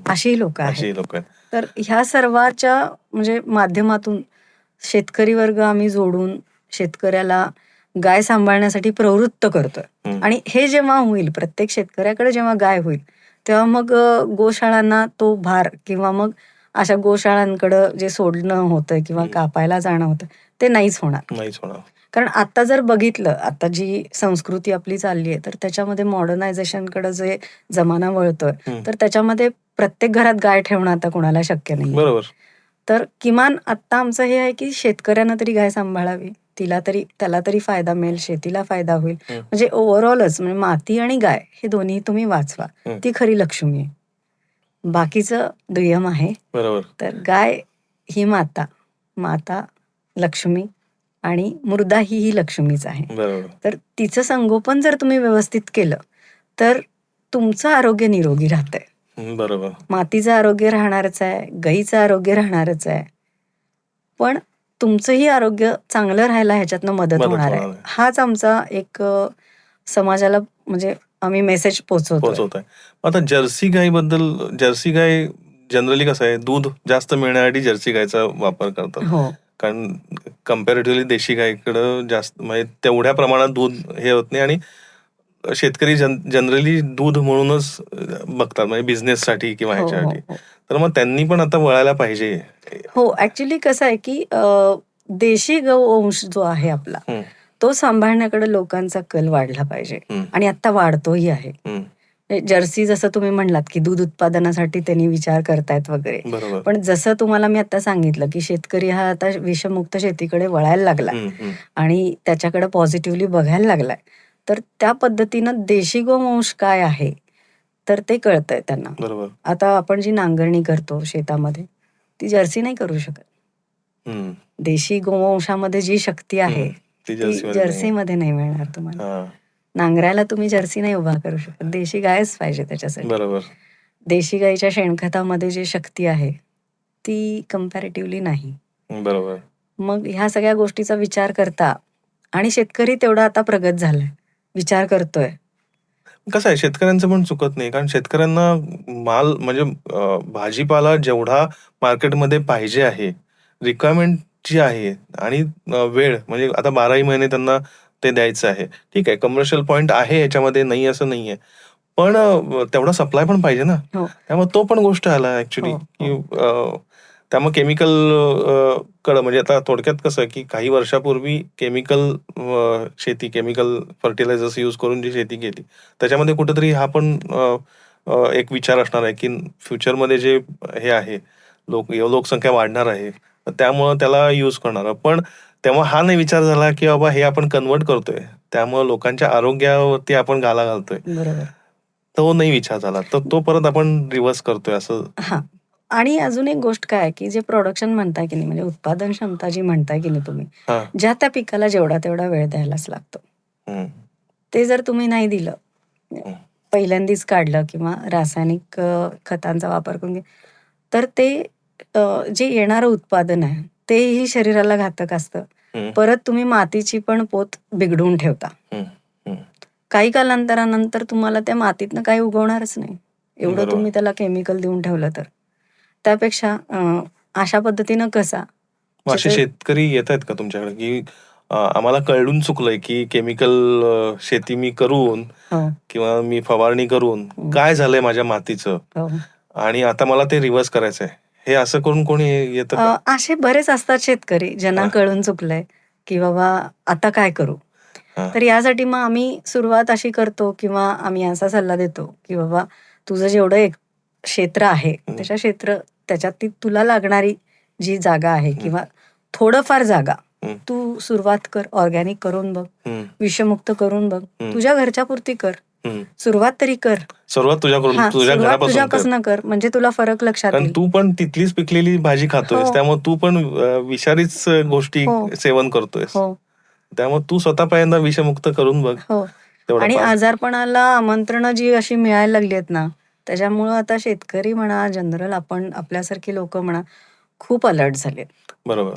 अशीही लोकं आहेत. अशी लोक आहेत. तर ह्या सर्वाच्या म्हणजे माध्यमातून शेतकरी वर्ग आम्ही जोडून शेतकऱ्याला गाय सांभाळण्यासाठी प्रवृत्त करतोय. आणि हे जेव्हा होईल, प्रत्येक शेतकऱ्याकडे जेव्हा गाय होईल, तेव्हा मग गोशाळांना तो भार किंवा मग अशा गोशाळांकडं जे सोडणं होतंय किंवा कापायला जाणं होतं, ते नाहीच होणार. नाहीच होणार. कारण आता जर बघितलं, आता जी संस्कृती आपली चालली आहे, तर त्याच्यामध्ये मॉडर्नायझेशनकडे जे जमाना वळतोय, तर त्याच्यामध्ये प्रत्येक घरात गाय ठेवणं आता कोणाला शक्य नाही. बरोबर. तर किमान आता आमचं हे आहे, की शेतकऱ्यांना तरी गाय सांभाळावी. त्याला तरी फायदा मिळेल, शेतीला फायदा होईल. म्हणजे ओव्हरऑलच म्हणजे माती आणि गाय हे दोन्ही तुम्ही वाचवा. ती खरी लक्ष्मी आहे. बाकीचं दुय्यम आहे. बरोबर. तर गाय ही माता लक्ष्मी आणि मृदा ही लक्ष्मीच आहे. बरोबर. तर तिचं संगोपन जर तुम्ही व्यवस्थित केलं, तर तुमचं आरोग्य निरोगी राहतंय. बरोबर. मातीचं आरोग्य राहणारच आहे, गाईचं आरोग्य राहणारच आहे. पण तुमचंही आरोग्य चांगलं राहायला ह्याच्यातनं मदत होणार आहे. हाच आमचा एक समाजाला म्हणजे आम्ही मेसेज पोहोचवतोय. आता जर्सी गाय जनरली कसं आहे, दूध जास्त मिळण्यासाठी जर्सी गायचा वापर करतात. हो. कारण कम्पॅरेटिव्हली देशी गायकडं जास्त म्हणजे तेवढ्या प्रमाणात दूध हे होत नाही आणि शेतकरी जनरली दूध म्हणूनच बघतात म्हणजे बिझनेससाठी किंवा हो, हो, ह्याच्यासाठी. हो. तर मग त्यांनी पण आता वळायला पाहिजे. हो, ॲक्चुअली कसं आहे, की देशी गोवंश जो आहे आपला, तो सांभाळण्याकडे लोकांचा कल वाढला पाहिजे आणि आता वाढतोही आहे. जर्सी जसं तुम्ही म्हणलात, की दूध उत्पादनासाठी त्यांनी विचार करतायत वगैरे. बरोबर. पण जसं तुम्हाला मी आता सांगितलं, की शेतकरी हा आता विषमुक्त शेतीकडे वळायला लागलाय आणि त्याच्याकडे पॉझिटिव्हली बघायला लागलाय. तर त्या पद्धतीनं देशी गोवंश काय आहे, तर ते कळतंय त्यांना. बरोबर. आता आपण जी नांगरणी करतो शेतामध्ये, ती जर्सी नाही करू शकत. देशी गोवंशामध्ये जी शक्ती आहे, ती जर्सीमध्ये नाही मिळणार तुम्हाला. नांगरायला तुम्ही जर्सी नाही उभा करू शकत. देशी गायच पाहिजे त्याच्यासाठी. बरोबर. देशी गाईच्या शेणखतामध्ये जी शक्ती आहे, ती कम्पॅरेटिव्हली नाही. बरोबर. मग ह्या सगळ्या गोष्टीचा विचार करता आणि शेतकरी तेवढा आता प्रगत झालाय, विचार करतोय. कसं आहे, शेतकऱ्यांचं पण चुकत नाही. कारण शेतकऱ्यांना माल म्हणजे भाजीपाला जेवढा मार्केटमध्ये पाहिजे आहे, रिक्वायरमेंट जी आहे आणि वेळ म्हणजे आता 12ही महिने त्यांना ते द्यायचं आहे. ठीक आहे, कमर्शियल पॉइंट आहे याच्यामध्ये, नाही असं नाहीये. पण तेवढा सप्लाय पण पाहिजे ना. हो, त्यामुळे तो पण गोष्ट आला ॲक्चुअली, हो, की हो. त्यामुळे केमिकल कडं म्हणजे आता थोडक्यात कसं की काही वर्षापूर्वी केमिकल शेती, केमिकल फर्टिलायझर्स यूज करून जी शेती केली, त्याच्यामध्ये कुठेतरी हा पण एक विचार असणार आहे, की फ्युचरमध्ये जे हे आहे, लोकसंख्या वाढणार आहे. तर त्यामुळं त्याला यूज करणार. पण तेव्हा हा नाही विचार झाला, की बाबा हे आपण कन्व्हर्ट करतोय. त्यामुळं लोकांच्या आरोग्यावरती आपण घाला घालतोय. बरोबर. तो नाही विचार झाला. तर तो परत आपण रिव्हर्स करतोय असं. हां. आणि अजून एक गोष्ट काय आहे, की जे प्रोडक्शन म्हणताय की नाही, म्हणजे उत्पादन क्षमता जी म्हणताय की नाही तुम्ही, हां. ज्या त्या पिकाला जेवढा तेवढा वेळ द्यायलाच लागतो. हं, ते जर तुम्ही नाही दिलं, हं. पहिल्यांदीच काढलं किंवा रासायनिक खतांचा वापर करून तर ते जे येणारं उत्पादन आहे, तेही शरीराला घातक असतं. हं, परत तुम्ही मातीची पण पोत बिघडवून ठेवता. हं, हं. काही कालांतरानंतर तुम्हाला त्या मातीतनं काही उगवणारच नाही. एवढं बरोबर. तुम्ही त्याला केमिकल देऊन ठेवलं तर. त्यापेक्षा अशा पद्धतीनं कसा मग असे ज्याचं शेतकरी येतायत का तुमच्याकडे, की आम्हाला कळून चुकलंय, की केमिकल शेती मी करून हो, किंवा मी फवारणी करून हं, काय झालंय माझ्या मातीचं हो. आणि आता मला ते रिव्हर्स करायचंय. हे असं करून कोणी येतं का? असे बरेच असतात शेतकरी ज्यांना हां, कळून चुकलंय, की बाबा आता काय करू? हां. तर यासाठी मग आम्ही सुरुवात अशी करतो किंवा आम्ही असा सल्ला देतो, की बाबा तुझं जेवढं एक क्षेत्र आहे, हं, त्याच्यात ती तुला लागणारी जी जागा आहे हं, किंवा थोडंफार जागा हं, तू सुरुवात कर, ऑर्गॅनिक करून बघ, हं, विषमुक्त करून बघ. हं, तुझ्या घरच्यापुरती कर. हं. सुरुवात तरी कर. सुरुवात तुझ्याकडून, हां, तुझ्या सुरुवात घरापासून कर. तुझ्यापासनं कर, म्हणजे तुला फरक लक्षात कारण येईल. तू पण तिथलीच पिकलेली भाजी हो, खातोयस. त्यामुळे तू पण विषारीच गोष्टी हो, सेवन करतोयस. हो, त्यामुळे तू स्वतः पहिल्यांदा विषमुक्त करून बघ हो. तेवढा आणि पार. आजारपणाला आमंत्रणं जी अशी मिळायला लागली आहेत ना, त्याच्यामुळं आता शेतकरी म्हणा, जनरल आपण आपल्यासारखी लोकं म्हणा, खूप अलर्ट झालेत. बरोबर.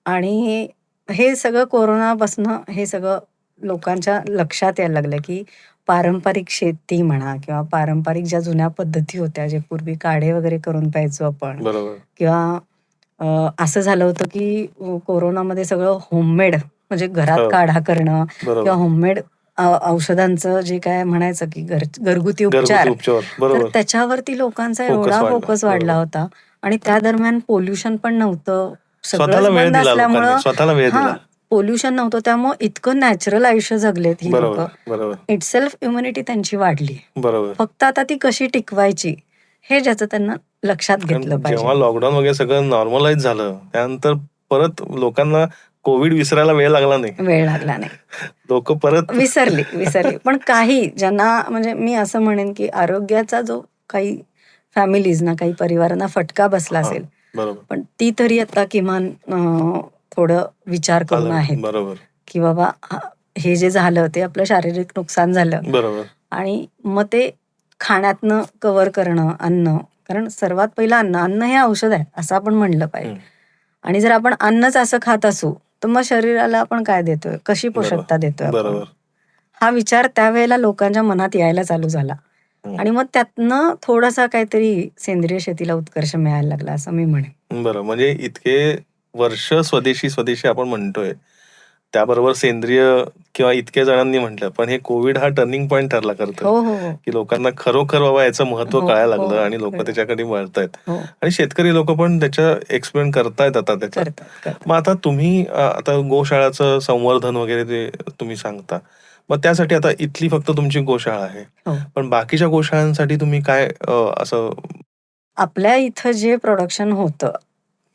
आणि हे सगळं कोरोनापासनं हे सगळं लोकांच्या लक्षात यायला लागलं, की पारंपरिक शेती म्हणा किंवा पारंपरिक ज्या जुन्या पद्धती होत्या, जे पूर्वी काढे वगैरे करून प्यायचो आपण बरोबर. किंवा असं झालं होतं, की कोरोनामध्ये सगळं होममेड म्हणजे घरात हो. काढा करणं किंवा बरोबर. होममेड औषधांचं जे काय म्हणायचं, की घरगुती घरगुती उपचार, उपचार. तर बरोबर. त्याच्यावरती लोकांचा फोकस एवढा वाढला. फोकस वाढला बरोबर. होता आणि त्या दरम्यान पोल्युशन पण नव्हतं. स्वतःला सगळंच वेळ बंद दिला लोकांनी. असल्यामुळं स्वतःला वेळ हां, दिला. पोल्युशन नव्हतं. त्यामुळं इतकं नॅचरल आयुष्य जगलेत ही बरोबर, लोकं. बरोबर, इटसेल्फ इम्युनिटी त्यांची वाढली. बरोबर. फक्त आता ती कशी टिकवायची, हे ज्याचं त्यांना लक्षात घेतलं कारण पाहिजे. जेव्हा लॉकडाऊन वगैरे सगळं नॉर्मलाईज झालं, त्यानंतर परत लोकांना कोविड विसरायला वेळ लागला नाही. वेळ लागला नाही. लोकं परत विसरली. पण काही ज्यांना म्हणजे मी असं म्हणेन, की आरोग्याचा जो काही फॅमिलीजना, काही परिवारांना फटका बसला हां, असेल, बरोबर. पण ती तरी आता किमान थोडं विचार करून अलर्ट. आहेत, बरोबर, की बाबा हे जे झालं ते आपलं शारीरिक नुकसान झालं बरोबर. आणि मग ते खाण्यातनं कव्हर करणं अन्न. कारण सर्वात पहिलं अन्न. अन्न हे औषध आहे, असं आपण म्हणलं पाहिजे. हं, आणि जर आपण अन्नच असं खात असू, तर मग शरीराला आपण काय देतोय? कशी बरोबर, पोषकता देतोय आपण? बरोबर. हा विचार त्यावेळेला लोकांच्या मनात यायला चालू झाला. हं, आणि मग त्यातनं थोडासा काहीतरी सेंद्रिय शेतीला उत्कर्ष मिळायला लागला, असं मी म्हणेन. बरं. म्हणजे इतके वर्ष स्वदेशी, स्वदेशी आपण म्हणतोय. त्याबरोबर सेंद्रिय किंवा इतक्या जणांनी म्हटलं, पण हे कोविड हा टर्निंग पॉइंट ठरला खरं तर, हो, हो, हो. की लोकांना खरोखर बाबा याचं महत्त्व हो, कळायला हो. लागलं आणि लोकं कळलं. त्याच्याकडे वळतायत. हो. आणि शेतकरी लोकं पण त्याच्या एक्सपेरिमेंट करतायत आता त्याचा. करतात. मग आता तुम्ही आता गोशाळाचं संवर्धन वगैरे ते तुम्ही सांगता. मग त्यासाठी आता इथली फक्त तुमची गोशाळा आहे. हो. पण बाकीच्या गोशाळांसाठी तुम्ही काय असं आपल्या इथं जे प्रोडक्शन होतं,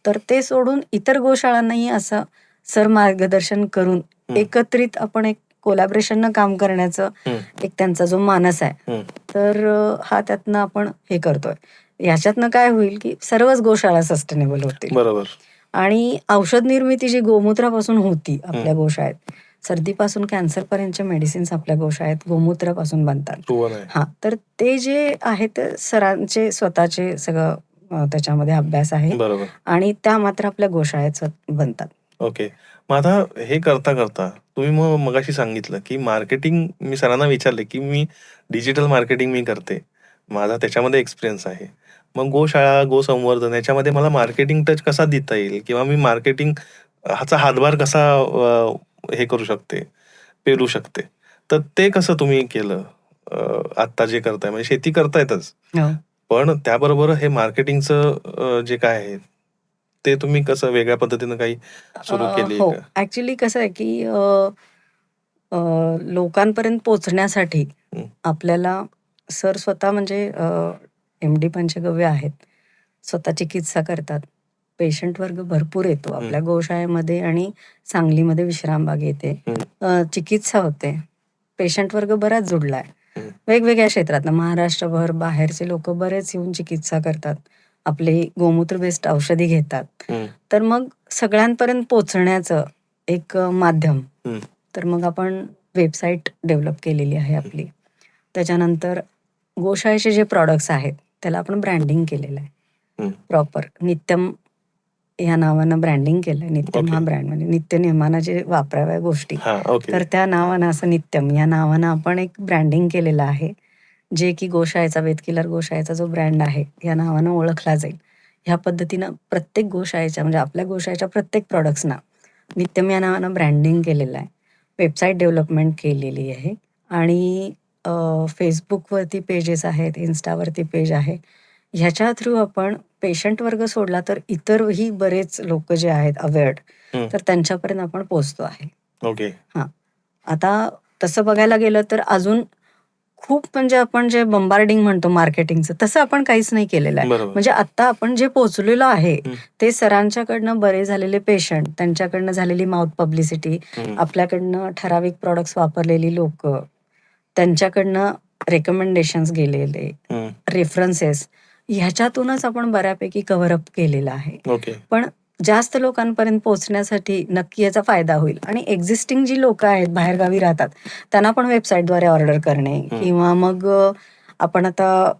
तर ते सोडून इतर गोशाळांनाही असं मार्गदर्शन करून हं, एकत्रित आपण एक कोलॅबोरेशननं काम करण्याचं हं, एक त्यांचा जो मानस आहे, हं. तर हा त्यातनं आपण हे करतोय. ह्याच्यातनं काय होईल, की सर्वच गोशाळा सस्टेनेबल होतील. बरोबर. आणि औषध निर्मिती जी गोमूत्रापासून होती हं. आपल्या गोशाळेत, सर्दीपासून कॅन्सरपर्यंतचे मेडिसिन्स आपल्या गोशाळेत गोमूत्रापासून बनतात. प्रूव्हन आहे. हां, तर ते जे आहे ते सरांचे स्वतःचे सगळं त्याच्यामध्ये अभ्यास आहे बरोबर. आणि त्या मात्र आपल्या गोशाळेत बनतात. ओके. मग आता हे करता तुम्ही मग मगाशी सांगितलं की मार्केटिंग, मी सरांना विचारले की मी डिजिटल मार्केटिंग मी करते, माझा त्याच्यामध्ये एक्सपिरियन्स आहे. मग गोशाळा, गोसंवर्धन याच्यामध्ये मला मार्केटिंग टच कसा देता येईल किंवा मी मार्केटिंग ह्याचा हातभार कसा हे करू शकते, पेलू शकते. तर ते कसं तुम्ही केलं? आत्ता जे करताय म्हणजे शेती करतायतच, हो. पण त्याबरोबर हे मार्केटिंगचं जे काय आहे, ते तुम्ही कसं वेगळ्या पद्धतीनं काही सुरू केली हो. का? ॲक्चुअली कसं आहे, की अ, लोकांपर्यंत पोहोचण्यासाठी हं, आपल्याला सर स्वतः म्हणजे एम-डी पंचगव्य आहेत. स्वतः चिकित्सा करतात. पेशंट वर्ग भरपूर येतो हं, आपल्या गोशाळेमध्ये आणि सांगलीमध्ये विश्रामबाग येथे. हं, चिकित्सा होते. पेशंट वर्ग बराच जुडला आहे. हं, वेगवेगळ्या क्षेत्रातनं महाराष्ट्रभर बाहेरचे लोकं बरेच येऊन चिकित्सा करतात. आपली गोमूत्र बेस्ड औषधी घेतात. हं, तर मग सगळ्यांपर्यंत पोहोचण्याचं एक माध्यम. हं, तर मग आपण वेबसाईट डेव्हलप केलेली आहे आपली. त्याच्यानंतर गोशाळेचे जे प्रॉडक्ट्स आहेत, त्याला आपण ब्रँडिंग केलेलं आहे. हं. प्रॉपर नित्यम ह्या नावानं ब्रँडिंग केलंय. नित्यम हा ओके. ब्रँड म्हणजे नित्यनेमानं जे वापराव्या गोष्टी, हां, ओके. तर त्या नावानं असं नित्यम या नावानं आपण एक ब्रँडिंग केलेलं आहे. जे की गोशाळेचा वेदकिलर गोशाळेचा जो ब्रँड आहे, या नावानं ओळखला जाईल. ह्या पद्धतीनं प्रत्येक गोशाळेच्या म्हणजे आपल्या गोशाळेच्या प्रत्येक प्रॉडक्ट्सना नित्यम या नावानं ब्रँडिंग केलेलं आहे. वेबसाईट डेव्हलपमेंट केलेली आहे आणि Facebookवरती पेजेस आहेत, Instaवरती पेज आहे. ह्याच्या थ्रू आपण पेशंट वर्ग सोडला तर इतरही बरेच लोकं जे आहेत अवेअर्ड, हं, तर त्यांच्यापर्यंत आपण पोहोचतो आहे. ओके. हां. आता तसं बघायला गेलं तर अजून खूप म्हणजे आपण जे बंबार्डिंग म्हणतो मार्केटिंगचं, तसं आपण काहीच नाही केलेलं आहे. बरोबर. म्हणजे आत्ता आपण जे पोहोचलेलो आहे, हं, ते सरांच्याकडनं बरे झालेले पेशंट, त्यांच्याकडनं झालेली माउथ पब्लिसिटी, हं, आपल्याकडनं ठराविक प्रॉडक्ट्स वापरलेली लोकं, त्यांच्याकडनं रिकमेंडेशन्स गेलेले, हं, रेफरन्सेस, ह्याच्यातूनच आपण बऱ्यापैकी कव्हर अप केलेलं आहे. ओके. पण जास्त लोकांपर्यंत पोहोचण्यासाठी नक्की याचा फायदा होईल आणि एक्झिस्टिंग जी लोकं आहेत, बाहेरगावी राहतात, त्यांना पण वेबसाईटद्वारे ऑर्डर करणे हं, किंवा मग आपण आता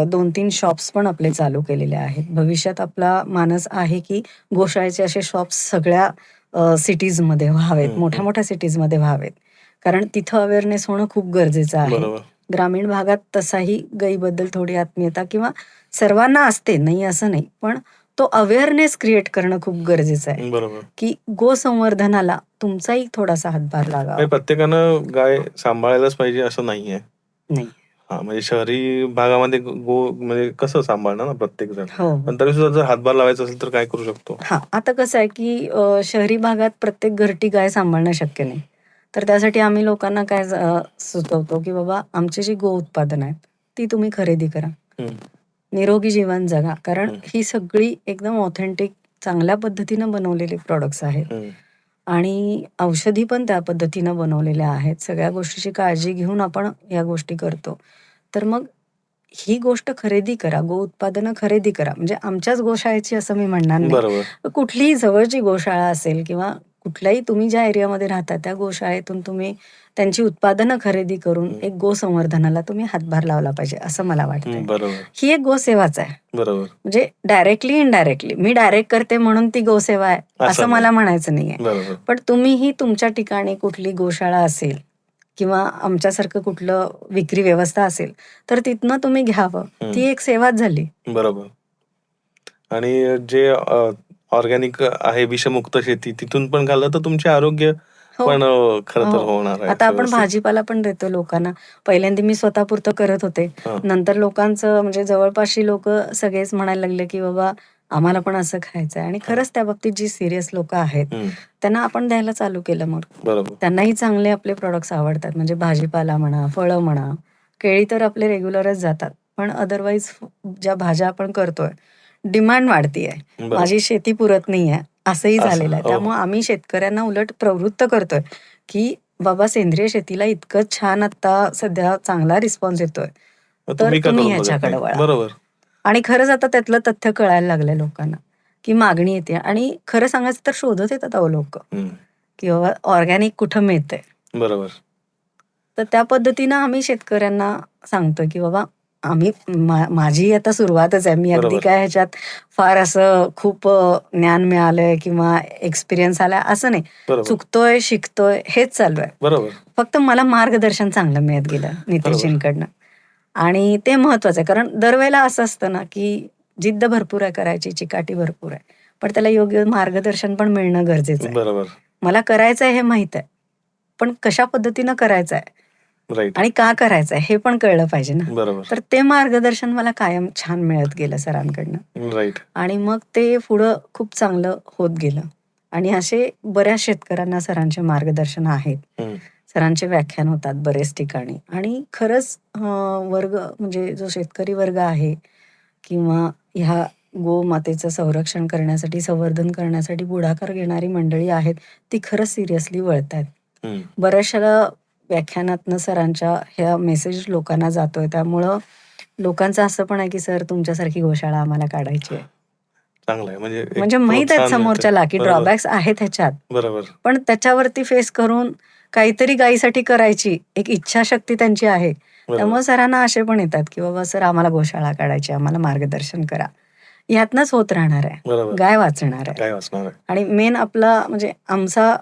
2-3 शॉप्स पण आपले चालू केलेले आहेत. भविष्यात आपला मानस आहे, की गोशाळेचे असे शॉप्स सगळ्या सिटीजमध्ये व्हावेत, हं, हं. मोठ्या-मोठ्या सिटीजमध्ये व्हावेत. कारण तिथं अवेअरनेस होणं खूप गरजेचं आहे. बरोबर. ग्रामीण भागात तसाही गायीबद्दल थोडी आत्मीयता किंवा सर्वांना असते, नाही असं नाही. पण तो अवेअरनेस क्रिएट करणं खूप गरजेचं आहे, बरोबर. की गोसंवर्धनाला तुमचाही थोडासा हातभार म्हणजे लागावा. प्रत्येकानं गाय सांभाळायलाच पाहिजे असं नाहीये. नाही. हां, म्हणजे शहरी भागामध्ये म्हणजे कसं सांभाळणार ना प्रत्येकजण. हो, हो. पण तरी सुद्धा जर हातभार लावायचा असेल तर काय करू शकतो? हां, आता कसं आहे, की शहरी भागात प्रत्येक घरटी गाय सांभाळणं शक्य नाही. तर त्यासाठी आम्ही लोकांना काय सुचवतो, की बाबा आमची जी गो उत्पादनं आहेत, ती तुम्ही खरेदी करा. हं, निरोगी जीवन जगा. कारण हं, ही सगळी एकदम ऑथेंटिक चांगल्या पद्धतीनं बनवलेली प्रॉडक्ट्स आहेत. हं, आणि औषधी पण त्या पद्धतीनं बनवलेल्या आहेत. सगळ्या गोष्टीची काळजी घेऊन आपण या गोष्टी करतो. तर मग ही गोष्ट खरेदी करा, गो उत्पादनं खरेदी करा. म्हणजे आमच्याच गोशाळेची असं मी म्हणणार नाही. बरोबर. कुठलीही जवळची गोशाळा असेल किंवा कुठल्याही तुम्ही ज्या एरियामध्ये राहता त्या गोशाळेतून तुम्ही त्यांची उत्पादनं खरेदी करून हं, एक गोसंवर्धनाला तुम्ही हातभार लावला पाहिजे, असं मला वाटतंय. बरोबर, ही एक गोसेवाच आहे. बरोबर. म्हणजे डायरेक्टली, इनडायरेक्टली. मी डायरेक्ट करते म्हणून ती गोसेवा आहे, असं असं नाही. मला म्हणायचं नाहीये. बरोबर. पण तुम्हीही तुमच्या ठिकाणी कुठली गोशाळा असेल किंवा आमच्यासारखं कुठलं विक्री व्यवस्था असेल, तर तिथनं तुम्ही घ्यावं. हं, ती एक सेवाच झाली. बरोबर. आणि जे ऑर्गॅनिक आहे, विषमुक्त शेती तिथून पण खाल्लं तर तुमचे आरोग्य हो, पण खरं तर हो. होणार आहे आता आपण व्यवस्थित. भाजीपाला पण देतो लोकांना. पहिल्यांदा मी स्वतःपुरतं करत होते. हां, नंतर लोकांचं म्हणजे जवळपासची लोकं सगळेच म्हणायला लागले, की बाबा आम्हाला पण असं खायचं आहे आणि हां. खरंच त्या बाबतीत जी सीरियस लोकं आहेत, हं, त्यांना आपण द्यायला चालू केलं मग. बरोबर. त्यांनाही चांगले आपले प्रॉडक्ट्स आवडतात. म्हणजे भाजीपाला म्हणा, फळं म्हणा, केळी तर आपले रेग्युलरच जातात. पण अदरवाईज ज्या भाज्या आपण करतोय, डिमांड वाढतीये. बरोबर. माझी शेती पुरत नाहीये, असंही असं. झालेलं आहे. हो, हो. त्यामुळे आम्ही शेतकऱ्यांना उलट प्रवृत्त करतोय, की बाबा सेंद्रिय शेतीला इतकं छान आता सध्या चांगला रिस्पॉन्स येतोय. मग तर तुम्ही का तुम्ही करून बघत ह्याच्याकडे नाही? वळा. बरोबर. आणि खरंच आता त्यातलं तथ्य कळायला लागलंय लोकांना, की मागणी येते आणि खरं सांगायचं तर शोधत येतात अहो लोकं, हं, की बाबा ऑर्गॅनिक कुठं मिळतंय. बरोबर. तर त्या पद्धतीनं आम्ही शेतकऱ्यांना सांगतो, की बाबा माझी आता सुरुवातच आहे. मी अगदी बरोबर. काय ह्याच्यात फार असं खूप ज्ञान मिळालंय किंवा एक्सपिरियन्स आलाय असं नाही. बरोबर. चुकतोय, शिकतोय हेच चालू आहे. बरोबर. फक्त मला मार्गदर्शन चांगलं मिळत गेलं नितेशजींकडनं आणि ते महत्वाचं आहे. कारण दरवेळेला असं असतं ना, की जिद्द भरपूर आहे करायची, चिकाटी भरपूर आहे. पण त्याला योग्य मार्गदर्शन पण मिळणं गरजेचं आहे. बरोबर. मला करायचं आहे हे माहीत आहे. पण कशा पद्धतीनं करायचं आहे राईट. आणि का करायचं आहे हे पण कळलं पाहिजे ना. बरोबर. तर ते मार्गदर्शन मला कायम छान मिळत गेलं सरांकडनं राईट. आणि मग ते पुढं खूप चांगलं होत गेलं आणि असे बऱ्याच शेतकऱ्यांना सरांचे मार्गदर्शन आहेत. हम्म. सरांचे व्याख्यान होतात बरेच ठिकाणी आणि खरंच वर्ग म्हणजे जो शेतकरी वर्ग आहे किंवा ह्या गोमातेचं संरक्षण करण्यासाठी, संवर्धन करण्यासाठी पुढाकार घेणारी मंडळी आहेत, ती खरंच सिरियसली वळतायत. हम्म. बऱ्याचशा व्याख्यानातनं सरांच्या ह्या मेसेज लोकांना जातोय. त्यामुळं लोकांचं असं पण आहे, की सर तुमच्यासारखी गोशाळा आम्हाला काढायची आहे. चांगलं आहे. म्हणजे एक म्हणजे माहीत आहेत प्रोत्साहन समोरच्याला, की मिळतं. बरोबर. ड्रॉबॅक्स आहेत ह्याच्यात. बरोबर. पण त्याच्यावरती फेस करून काहीतरी गायीसाठी करायची एक इच्छाशक्ती त्यांची आहे. बरोबर. त्यामुळे सरांना असे पण येतात, की बाबा सर आम्हाला गोशाळा काढायची, आम्हाला मार्गदर्शन करा. ह्यातनंच होत राहणार आहे. बरोबर. गाय वाचणार आहे. काय वाचणार आहे. आणि मेन आपला म्हणजे आमचा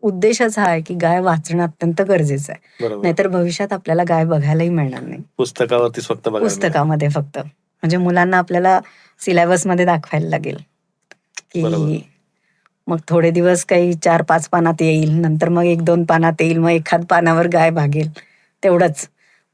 उद्देशच हा आहे, की गाय वाचणं अत्यंत गरजेचं आहे. बरोबर. नाहीतर भविष्यात आपल्याला गाय बघायलाही मिळणार नाही. पुस्तकावरतीच फक्त बघायला मिळेल. पुस्तकामध्ये फक्त. म्हणजे मुलांना आपल्याला सिलेबसमध्ये दाखवायला लागेल, बरोबर. की मग थोडे दिवस काही 4-5 पानात येईल, नंतर मग 1-2 पानात येईल, मग एखाद पानावर गाय भागेल, तेवढंच.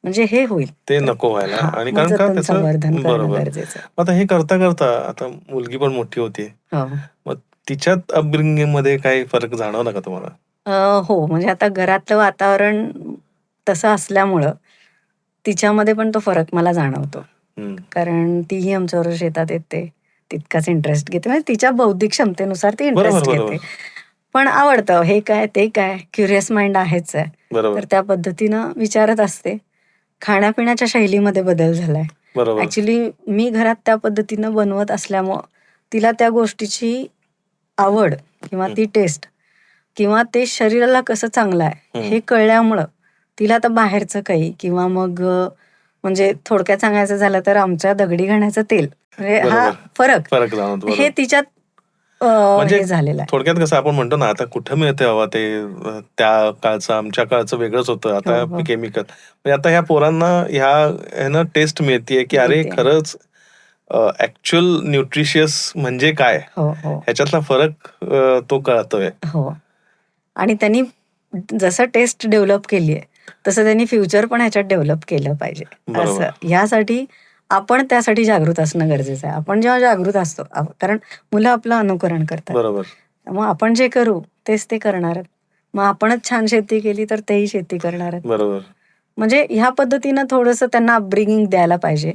म्हणजे हे होईल. ते नको व्हायला. हां, आणि मग कारण का जतन त्याचं संवर्धन करणं बरोबर. गरजेचं आहे. आता हे करता करता आता मुलगी पण मोठी होते. हो. मग तिच्यात अपब्रिंगिंग मध्ये काही फरक जाणवला का तुम्हाला? हो, म्हणजे आता घरातलं वातावरण तसं असल्यामुळं तिच्यामध्ये पण तो फरक मला जाणवतो. हम्म. कारण तीही आमच्याबरोबर शेतात येते. तितकाच इंटरेस्ट घेते. म्हणजे तिच्या बौद्धिक क्षमतेनुसार ती बरोबर. इंटरेस्ट बरोबर. घेते. पण आवडतं. हे काय, ते काय, क्युरियस माइंड आहेच आहे. बरोबर. तर त्या पद्धतीनं विचारत असते. खाण्यापिण्याच्या शैलीमध्ये बदल झालाय. बरोबर. ॲक्चुअली मी घरात त्या पद्धतीनं बनवत असल्यामुळं तिला त्या गोष्टीची आवड किंवा ती टेस्ट किंवा ते शरीराला कसं चांगलं आहे हे कळल्यामुळं तिला आता बाहेरचं काही किंवा मग म्हणजे थोडक्यात सांगायचं झालं तर आमच्या दगडी घाण्याचं तेल म्हणजे हा बरोबर. फरक फरक जाणवतो. हे बरोबर. तिच्यात म्हणजे हे झालेलं आहे. थोडक्यात कसं आपण म्हणतो ना, आता कुठं मिळते हवा ते त्या काळचं आमच्या काळचं वेगळंच होतं. हो, आता हो. केमिकल. म्हणजे आता ह्या पोरांना ह्यानं टेस्ट मिळतेय, की अरे मिळतेय. खरंच ऍक्च्युअल न्यूट्रिशियस म्हणजे काय हो, हो. ह्याच्यातला फरक तो कळतोय. हो. आणि त्यांनी जसं टेस्ट डेव्हलप केली आहे, तसं त्यांनी फ्युचर पण ह्याच्यात डेव्हलप केलं पाहिजे. बरोबर. असं ह्यासाठी आपण त्यासाठी जागृत असणं गरजेचं आहे. आपण जेव्हा जागृत असतो कारण मुलं आपलं अनुकरण करतात. बरोबर. मग आपण जे करू तेच ते करणार आहेत. मग आपणच छान शेती केली तर तेही शेती करणार आहेत. बरोबर. म्हणजे ह्या पद्धतीनं थोडंसं त्यांना अपब्रिंगिंग द्यायला पाहिजे.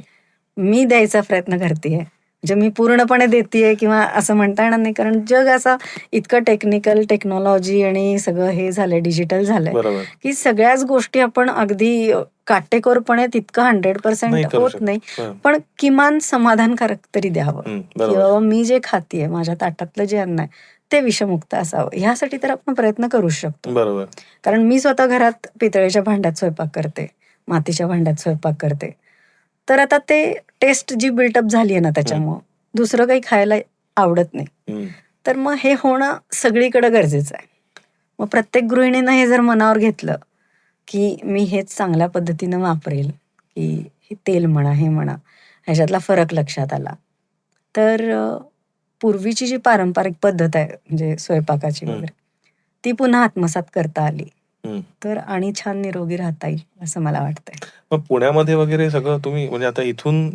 मी द्यायचा प्रयत्न करतेय. म्हणजे मी पूर्णपणे देतेय किंवा असं म्हणता येणार नाही कारण जग असं इतकं टेक्निकल टेक्नॉलॉजी आणि सगळं हे झालंय डिजिटल झालंय बरोबर. की सगळ्याच गोष्टी आपण अगदी काटेकोरपणे तितकं 100% नाही करू होत शकत. नाही. हं. पण किमान समाधानकारक तरी द्यावं हं. की बरोबर. बाबा मी जे खातेय माझ्या ताटातलं जे अन्न आहे ते विषमुक्त असावं. ह्यासाठी तर आपण प्रयत्न करू शकतो. बरोबर. कारण मी स्वतः घरात पितळेच्या भांड्यात स्वयंपाक करते, मातीच्या भांड्यात स्वयंपाक करते. तर आता ते टेस्ट जी बिल्टअप झाली आहे ना त्याच्यामुळं दुसरं काही खायला आवडत नाही. हं. तर मग हे होणं सगळीकडे गरजेचं आहे. मग प्रत्येक गृहिणीनं हे जर मनावर घेतलं की मी हेच चांगल्या पद्धतीनं वापरेल, की हे तेल म्हणा, हे म्हणा, ह्याच्यातला फरक लक्षात आला. तर पूर्वीची जी पारंपरिक पद्धत आहे म्हणजे स्वयंपाकाची वगैरे, ती पुन्हा आत्मसात करता आली. हं. तर आणि छान निरोगी राहता येईल असं मला वाटतंय. मग पुण्यामध्ये वगैरे सगळं तुम्ही म्हणजे आता इथून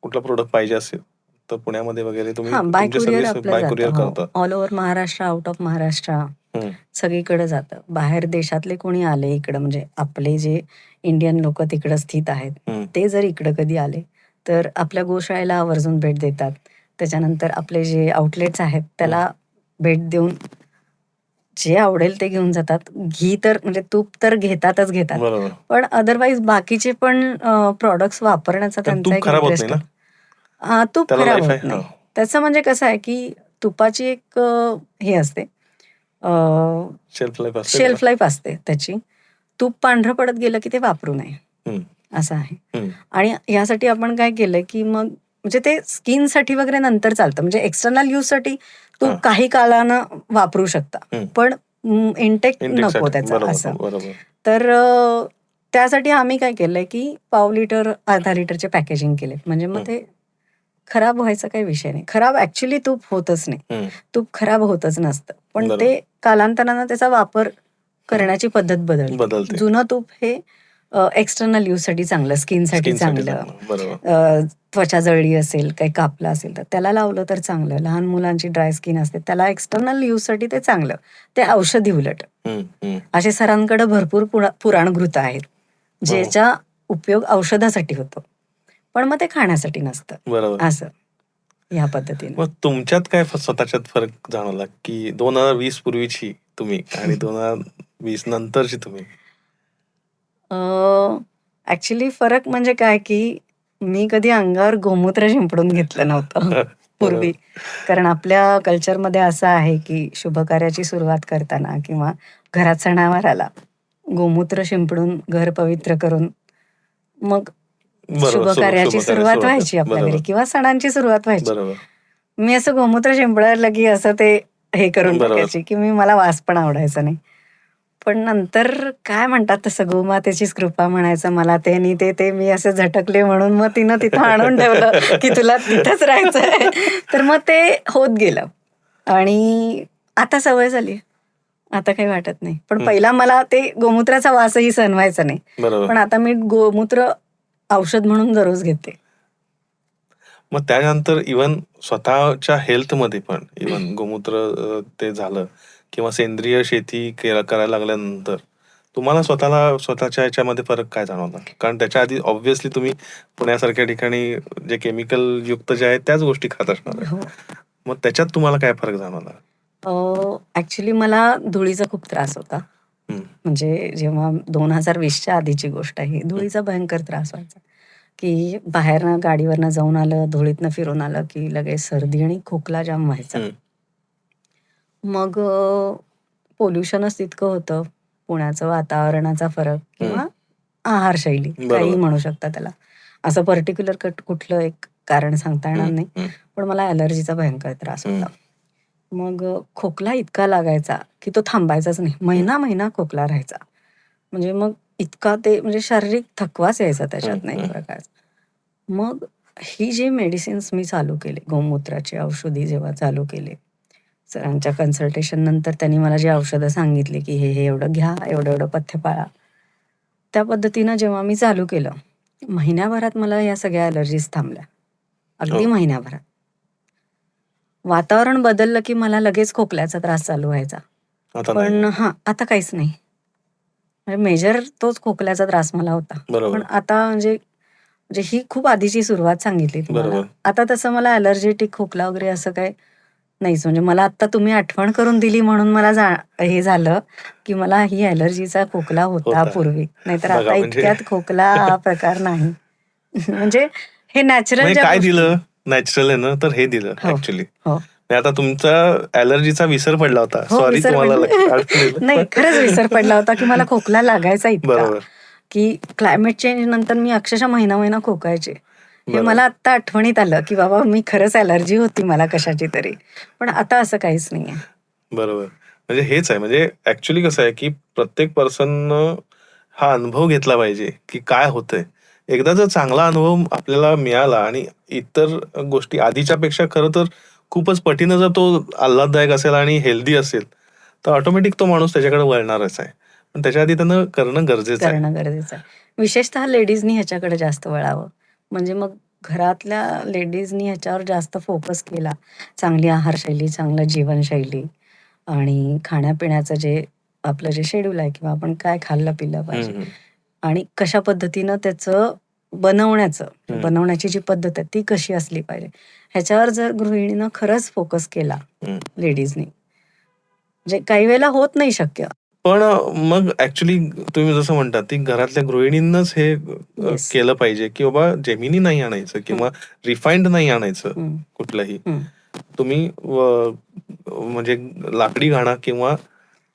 कुठलं प्रोडक्ट पाहिजे असेल तर पुण्यामध्ये वगैरे तुम्ही हां, बाय तुमचे कुरिअर सर्व्हिस आपलं बाय जातं. कुरिअर हो. करता. All over Maharashtra, out of Maharashtra हं. सगळीकडे जातं. बाहेर देशातले कोणी आले इकडं म्हणजे आपले जे इंडियन लोकं तिकडं स्थित आहेत, हं. ते जर इकडं कधी आले, तर आपल्या गोशाळेला आवर्जून भेट देतात. त्याच्यानंतर आपले जे आउटलेट्स आहेत त्याला भेट देऊन जे आवडेल ते घेऊन जातात. घी तर म्हणजे तूप तर घेतातच घेतात. बरोबर. पण अदरवाईज बाकीचे पण प्रॉडक्ट्स वापरण्याचा कारण त्यांचा तूप एक खराब होत इंटरेस्ट नाही ना? आहे. तूप त्याला खराब लाईफ आहे. होत नाही. हां. त्याचं म्हणजे कसं आहे, की तुपाची एक हे असते शेल्फ लाईफ असते शेल्फ लाईफ असते त्याची. तूप पांढरं पडत गेलं की ते वापरू नये. त्याला. हं. असं आहे. हम्म. आणि यासाठी आपण काय केलंय, की मग म्हणजे ते स्किनसाठी वगैरे नंतर चालतं. म्हणजे एक्सटर्नल यूजसाठी हा. तूप काही काळानं वापरू शकता. हम्म. पण इंटेक नको इंटेकसाठी त्याचा बरोबर असं. बरोबर. तर त्यासाठी आम्ही काय केलंय, की पाव लिटर, अर्धा लिटरचे पॅकेजिंग केले. म्हणजे मग हम्म. ते खराब व्हायचा काही विषय नाही. खराब ॲक्चुअली तूप होतच नाही. हम्म. तूप खराब होतच नसतं. पण बरोबर. ते कालांतरानं त्याचा वापर करण्याची पद्धत बदलते. बदलते. जुनं तूप हे एक्सटर्नल यूजसाठी चांगलं, स्किनसाठी स्किनसाठी चांगलं. चांगलं. बरोबर. त्वचा जळली असेल, काही कापलं असेल तर त्याला लावलं तर चांगलं. लहान मुलांची ड्राय स्किन असते, त्याला एक्सटर्नल यूजसाठी ते चांगलं. ते औषधी उलट. हम्म. हम्म. असे सरांकडे भरपूर पुराणघृत आहेत, ज्याचा उपयोग औषधासाठी होतो. पण मग ते खाण्यासाठी नसतं. बरोबर. असं. ह्या पद्धतीनं. मग तुमच्यात काय स्वतःच्यात फरक जाणवला की 2020 पूर्वीची तुम्ही आणि 2020 नंतरची तुम्ही? ॲक्चुअली फरक म्हणजे काय, की मी कधी अंगावर गोमूत्र शिंपडून घेतलं नव्हतं पूर्वी. कारण आपल्या कल्चरमध्ये असं आहे, की शुभकार्याची सुरुवात करताना किंवा घरात सणावाराला गोमूत्र शिंपडून घर पवित्र करून मग बरोबर. शुभकार्याची सुरुवात व्हायची आपल्या घरी बरोबर किंवा सणांची सुरुवात व्हायची. बरोबर. मी असं गोमूत्र शिंपडायला की असं ते हे करून बरोबर. टाकायची, की मला वास पण आवडायचा नाही. पण नंतर काय म्हणतात तसं गोमातेचीच कृपा म्हणायचं मला ते आणि ते मी असं झटकले म्हणून मग तिनं तिथं आणून ठेवलं, की तुला तिथंच राहायचंय. तर मग ते होत गेलं आणि आता सवय झाली. आता काही वाटत नाही. पण पहिला मला ते गोमूत्राचा वासही सहन व्हायचा नाही. बरोबर. पण आता मी गोमूत्र औषध म्हणून दररोज घेते. मग त्यानंतर इव्हन स्वतःच्या हेल्थमध्ये पण इव्हन गोमूत्र ते झालं किंवा सेंद्रिय शेती करायला लागल्यानंतर तुम्हाला स्वतःच्या ह्याच्यामध्ये फरक काय जाणवला? कारण त्याच्या आधी ऑब्व्हियसली तुम्ही पुण्यासारख्या ठिकाणी जे केमिकल युक्त जे आहेत त्याच गोष्टी खात असणार आहे. हो. मग त्याच्यात तुम्हाला काय फरक जाणवला? ॲक्चुअली मला धुळीचा खूप त्रास होता. हम्म. म्हणजे जेव्हा 2020च्या आधीची गोष्ट आहे. धुळीचा भयंकर त्रास व्हायचा, की बाहेरनं गाडीवरनं जाऊन आलं, धुळीतनं फिरून आलं, की लगेच सर्दी आणि खोकला जाम व्हायचा. हम्म. मग पोल्युशनच तितकं होतं. पुण्याचं वातावरणाचा फरक किंवा आहारशैली बरोबर. काहीही म्हणू शकता त्याला. असं पर्टिक्युलर कुठलं एक कारण सांगता येणार नाही. हम्म. पण मला ॲलर्जीचा भयंकर त्रास हम्म. होता. मग खोकला इतका लागायचा, की तो थांबायचाच नाही. महिना खोकला राहायचा. म्हणजे मग इतका ते म्हणजे शारीरिक थकवाच यायचा त्याच्यातनं एक प्रकारचा. मग ही जी मेडिसिन्स मी चालू केले, गोमूत्राची औषधी जेव्हा चालू केले, सरांच्या कन्सल्टेशन नंतर त्यांनी मला जी औषधं सांगितली, की हे एवढं घ्या, एवढं पथ्य पाळा. त्या पद्धतीनं जेव्हा मी चालू केलं, महिन्याभरात मला या सगळ्या ॲलर्जीज थांबल्या. अगदी हो. महिन्याभरात. वातावरण बदललं, की मला लगेच खोकल्याचा त्रास चालू व्हायचा. आता पण नाही. आता काहीच नाही. म्हणजे मेजर तोच खोकल्याचा त्रास मला होता. बरोबर. पण आता म्हणजे ही खूप आधीची सुरुवात सांगितली तुम्हाला. बरोबर. आता तसं मला ॲलर्जेटिक खोकला वगैरे असं काही नाहीच. म्हणजे मला आत्ता तुम्ही आठवण करून दिली म्हणून मला हे झालं, की मला ही ॲलर्जीचा खोकला होता पूर्वी. नाहीतर बघा आता म्हणजे इतक्यात खोकला हा प्रकार नाही. म्हणजे हे नॅचरल म्हणजे ज्या काय गोष्टी दिलं नॅचरल आहे ना, तर हे दिलं हो, ऍक्च्युअली. हो. आता तुमचा ॲलर्जीचा विसर पडला होता. हो, सॉरी विसर तुम्हाला पडला. लक्षात नाही, खरंच विसर पडला होता, की मला खोकला लागायचा इतका, बरोबर. की क्लायमेट चेंज नंतर मी अक्षरशः महिना खोकायचे. हे बरोबर. मला आत्ता आठवणीत आलं, की बाबा मी खरंच ॲलर्जी होती मला कशाची तरी. पण आता असं काहीच नाहीये. बरोबर. म्हणजे हेच आहे. म्हणजे ऍक्च्युली कसं आहे, की प्रत्येक पर्सननं हा अनुभव घेतला पाहिजे, की काय होतंय. एकदा जर चांगला अनुभव आपल्याला मिळाला आणि इतर गोष्टी आधीच्या पेक्षा खरं तर खूपच पटीनं जर तो आल्हाददायक असेल आणि हेल्दी असेल, तर ऑटोमॅटिक तो माणूस त्याच्याकडे वळणारच आहे. पण त्याच्या आधी त्यानं करणं गरजेचं आहे. करणं गरजेचं आहे. विशेषतः लेडीजनी ह्याच्याकडे जास्त वळावं. म्हणजे मग घरातल्या लेडीजनी ह्याच्यावर जास्त फोकस केला. चांगली आहारशैली, चांगलं जीवनशैली आणि खाण्यापिण्याचं आपलं जे शेड्यूल आहे किंवा आपण काय खाल्लं पिलं पाहिजे हम्म. आणि कशा पद्धतीनं त्याचं बनवण्याची जी पद्धत आहे ती कशी असली पाहिजे. ह्याच्यावर जर गृहिणीनं खरंच फोकस केला लेडीजनी, म्हणजे काही वेळेला होत नाही शक्य. पण मग ऍक्च्युली तुम्ही जसं म्हणतात ती घरातल्या गृहिणींनाच हे येस. केलं पाहिजे, की बाबा जेमिनी नाही आणायचं किंवा रिफाईंड नाही आणायचं कुठलंही. तुम्ही म्हणजे लाकडी घाणा किंवा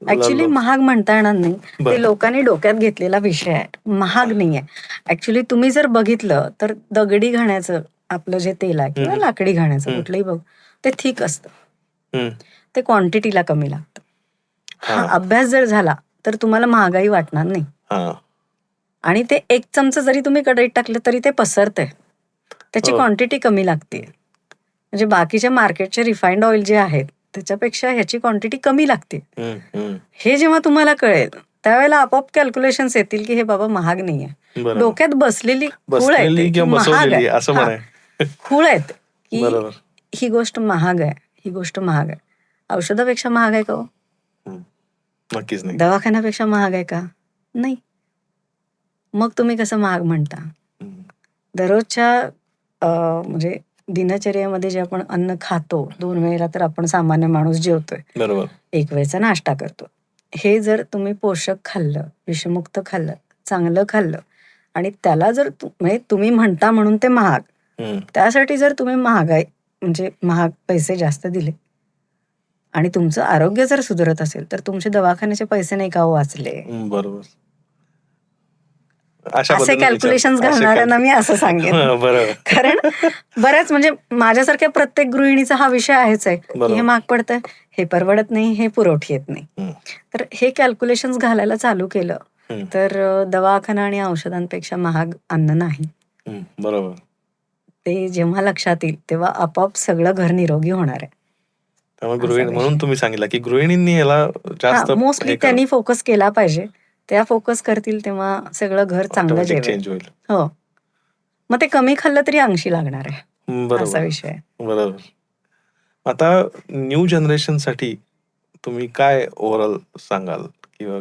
ऍक्च्युली महाग म्हणता येणार नाही, बरं. ते लोकांनी डोक्यात घेतलेला विषय आहे. महाग नाहीये. ऍक्च्युली तुम्ही जर बघितलं तर दगडी घाण्याचं आपलं जे तेल आहे किंवा हम्म. लाकडी घाण्याचं हम्म. कुठलंही बघ, ते थिक असतं, हम्म. ते क्वांटिटीला कमी लागतं. हा हा. अभ्यास जर झाला तर तुम्हाला महागाई वाटणार नाही. हा. आणि ते 1 चमचा जरी तुम्ही कढईत टाकलं तरी ते पसरतंय, त्याची हो. क्वांटिटी कमी लागते. म्हणजे बाकीच्या मार्केटचे रिफाईंड ऑइल जे आहेत त्याच्यापेक्षा ह्याची क्वांटिटी कमी लागते. हम्म. हम्म. हे जेव्हा तुम्हाला कळेल त्यावेळेला आपोआप कॅल्क्युलेशन्स येतील की हे बाबा महाग नाहीये. बरोबर. डोक्यात बसलेली खूळ आहे बसलेली ते, की किंवा महाग बसवलेली आहे. असं हा, म्हणाय. खूळ आहेत की बरोबर. ही गोष्ट महाग आहे, ही गोष्ट महाग आहे. औषधापेक्षा महाग आहे का हो? हम्म. नक्कीच नाही. दवाखान्यापेक्षा महाग आहे का? नाही. मग तुम्ही कसं महाग म्हणता? हम्म. दररोजच्या म्हणजे दिनचर्येमध्ये जे आपण अन्न खातो, 2 वेळेला तर आपण सामान्य माणूस जेवतोय, बरोबर. 1 वेळचा नाश्ता करतो. हे जर तुम्ही पोषक खाल्लं, विषमुक्त खाल्लं, चांगलं खाल्लं आणि त्याला जर म्हणजे तुम्ही म्हणता म्हणून ते महाग, हम्म. त्यासाठी जर तुम्ही महागाई म्हणजे महाग पैसे जास्त दिले आणि तुमचं आरोग्य जर सुधारत असेल तर तुमचे दवाखान्याचे पैसे नाही का हो वाचले? बरोबर. अशा असे पद्धतीने विचार. कॅल्क्युलेशन्स असे घालणाऱ्यांना मी असं सांगेन. हा, बरोबर. कारण बऱ्याच म्हणजे माझ्यासारख्या प्रत्येक गृहिणीचा हा विषय आहेच आहे की बरोबर. हे महाग पडतंय, हे परवडत नाही, हे पुरवठी येत नाही. हम्म. तर हे कॅल्क्युलेशन्स घालायला चालू केलं हम्म. तर दवाखाना आणि औषधांपेक्षा महाग अन्न नाही. हम्म. बरोबर. ते जेव्हा लक्षात येईल तेव्हा आपोआप सगळं घर निरोगी होणार आहे. त्यामुळे असा गृहिणी विषय. म्हणून तुम्ही सांगितलं की गृहिणींनी याला जास्त हा, मोस्टली हे करा. त्यांनी फोकस केला पाहिजे. त्या फोकस करतील तेव्हा सगळं घर चांगलं ऑटोमॅटिक जेवेल. चेंज होईल. हो. मग ते कमी खाल्लं तरी अंशी लागणार आहे. हम्म. असा बरोबर. विषय आहे. बरोबर. आता न्यू जनरेशन साठी तुम्ही काय ओव्हरऑल सांगाल किंवा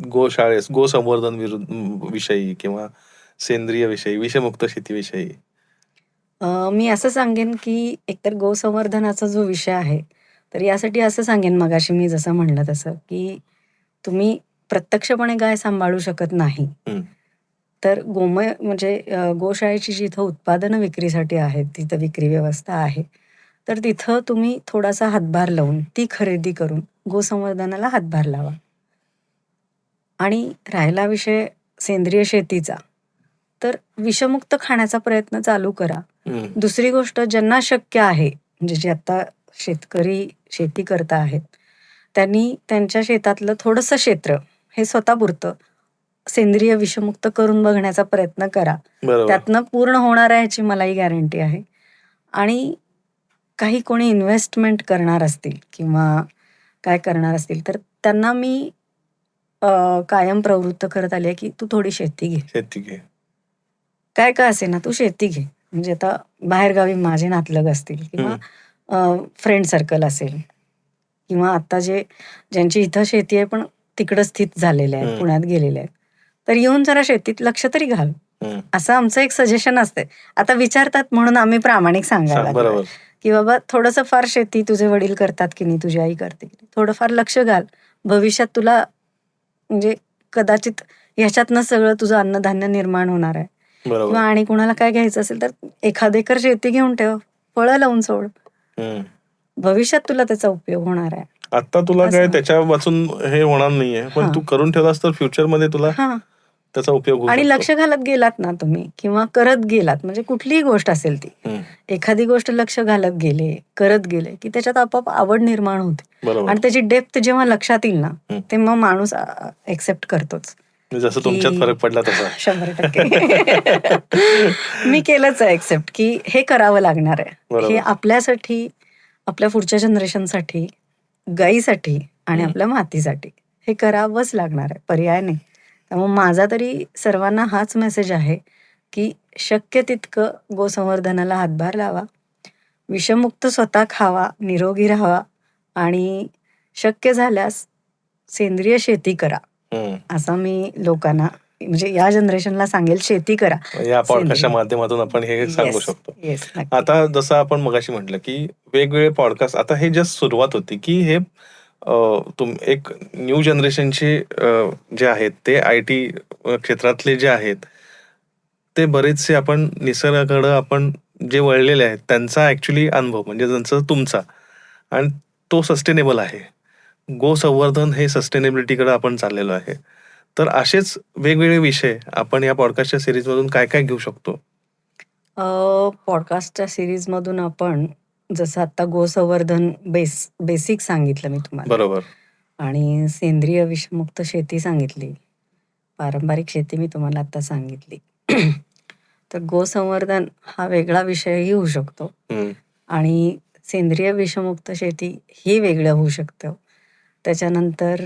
गोशाळेस गोसंवर्धन विषयी किंवा सेंद्रिय विषयी, विषमुक्त शेतीविषयी? मी असं सांगेन की एकतर गोसंवर्धनाचा जो विषय आहे, तर यासाठी असं सांगेन मगाशी मी जसं म्हणलं तसं, की तुम्ही प्रत्यक्षपणे गाय सांभाळू शकत नाही. हम्म. तर म्हणजे गोशाळेची जिथं उत्पादनं विक्रीसाठी आहेत, तिथं विक्री व्यवस्था आहे. तर तिथं तुम्ही थोडासा हातभार लावून ती खरेदी करून गोसंवर्धनाला हातभार लावा. आणि राहिला विषय सेंद्रिय शेतीचा, तर विषमुक्त खाण्याचा प्रयत्न चालू करा. हम्म. दुसरी गोष्ट ज्यांना शक्य आहे, म्हणजे जे आता शेतकरी शेती करता आहेत, त्यांनी त्यांच्या शेतातलं थोडंसं क्षेत्र हे स्वतःपुरतं सेंद्रिय विषमुक्त करून बघण्याचा प्रयत्न करा. बरोबर. त्यातनं पूर्ण होणार आहे याची मलाही गॅरंटी आहे. आणि काही कोणी इन्व्हेस्टमेंट करणार असतील किंवा काय करणार असतील तर त्यांना मी कायम प्रवृत्त करत आली आहे की तू थोडी शेती घे. शेती घे. काय का असे ना, तू शेती घे. म्हणजे आता बाहेरगावी माझे नातलग असतील किंवा फ्रेंड सर्कल असेल किंवा आता ज्यांची इथं शेती आहे पण तिकडं स्थित झालेले आहेत, हम्म. पुण्यात गेलेले आहेत, तर येऊन जरा शेतीत लक्ष तरी घाल. हम्म. असं आमचं एक सजेशन असते. आता विचारतात म्हणून आम्ही प्रामाणिक सांगायला लागलोय बरोबर. की बाबा थोडंसं फार शेती तुझे वडील करतात की नाही, तुझी आई करते की नाही, थोडंफार लक्ष घाल. भविष्यात तुला म्हणजे कदाचित ह्याच्यातनं सगळं तुझं अन्नधान्य निर्माण होणार आहे. किंवा बरोबर. आणि कुणाला काय घ्यायचं असेल तर 1 एकर शेती घेऊन ठेव, फळं लावून सोड. हम्म. भविष्यात तुला त्याचा उपयोग होणार आहे. आता तुला काय असं. त्याच्या वाचून हे होणार नाहीये, पण हा. तू करून ठेवलास तर फ्युचर मध्ये तुला हा. त्याचा उपयोग होऊ आणि शकतो. लक्ष घालत गेलात ना तुम्ही किंवा करत गेलात, म्हणजे कुठलीही गोष्ट असेल ती, हम्म. एखादी गोष्ट लक्ष घालत गेले, करत गेले की त्याच्यात आपोआप आवड निर्माण होते. बरोबर. आणि त्याची डेप्थ जेव्हा लक्षात येईल ना, हम्म. तेव्हा माणूस एक्सेप्ट करतोच. म्हणजे जसं तुमच्यात की फरक पडला तसा. 100% मी केलंच आहे एक्सेप्ट की हे करावं लागणार आहे. बरोबर. हे आपल्यासाठी, आपल्या पुढच्या जनरेशनसाठी, गायीसाठी आणि हम्म. आपल्या मातीसाठी हे करावंच लागणार आहे, पर्याय नाही. त्यामुळे माझा तरी सर्वांना हाच मेसेज आहे की शक्य तितकं गोसंवर्धनाला हातभार लावा, विषमुक्त स्वतः खावा, निरोगी राहावा आणि शक्य झाल्यास सेंद्रिय शेती करा. हम्म. असं मी लोकांना म्हणजे या जनरेशनला सांगेल, शेती करा. या पॉडकास्टच्या माध्यमातून आपण हे सांगू शकतो. येस, नक्की. आता जसं आपण मगाशी म्हटलं की वेगवेगळे पॉडकास्ट, आता हे जस्ट सुरुवात होती की हे एक न्यू जनरेशनचे जे आहेत ते IT क्षेत्रातले जे आहेत ते बरेचसे आपण निसर्गाकडं आपण जे वळलेले आहेत त्यांचा ऍक्च्युली अनुभव म्हणजे तुमचा आणि तो सस्टेनेबल आहे. गो संवर्धन हे सस्टेनेबिलिटीकडे आपण चाललेलो आहे. तर असेच वेगवेगळे विषय आपण या पॉडकास्टच्या सिरीजमधून काय काय घेऊ शकतो? पॉडकास्टच्या सीरीजमधून आपण जसं आता गोसंवर्धन बेसिक सांगितलं मी तुम्हाला बरोबर. आणि सेंद्रिय विषमुक्त शेती सांगितली. पारंपरिक शेती मी तुम्हाला आता सांगितली. तर गोसंवर्धन हा वेगळा विषयही होऊ शकतो हम्म. आणि सेंद्रिय विषमुक्त शेती ही वेगळं होऊ शकतं. त्याच्यानंतर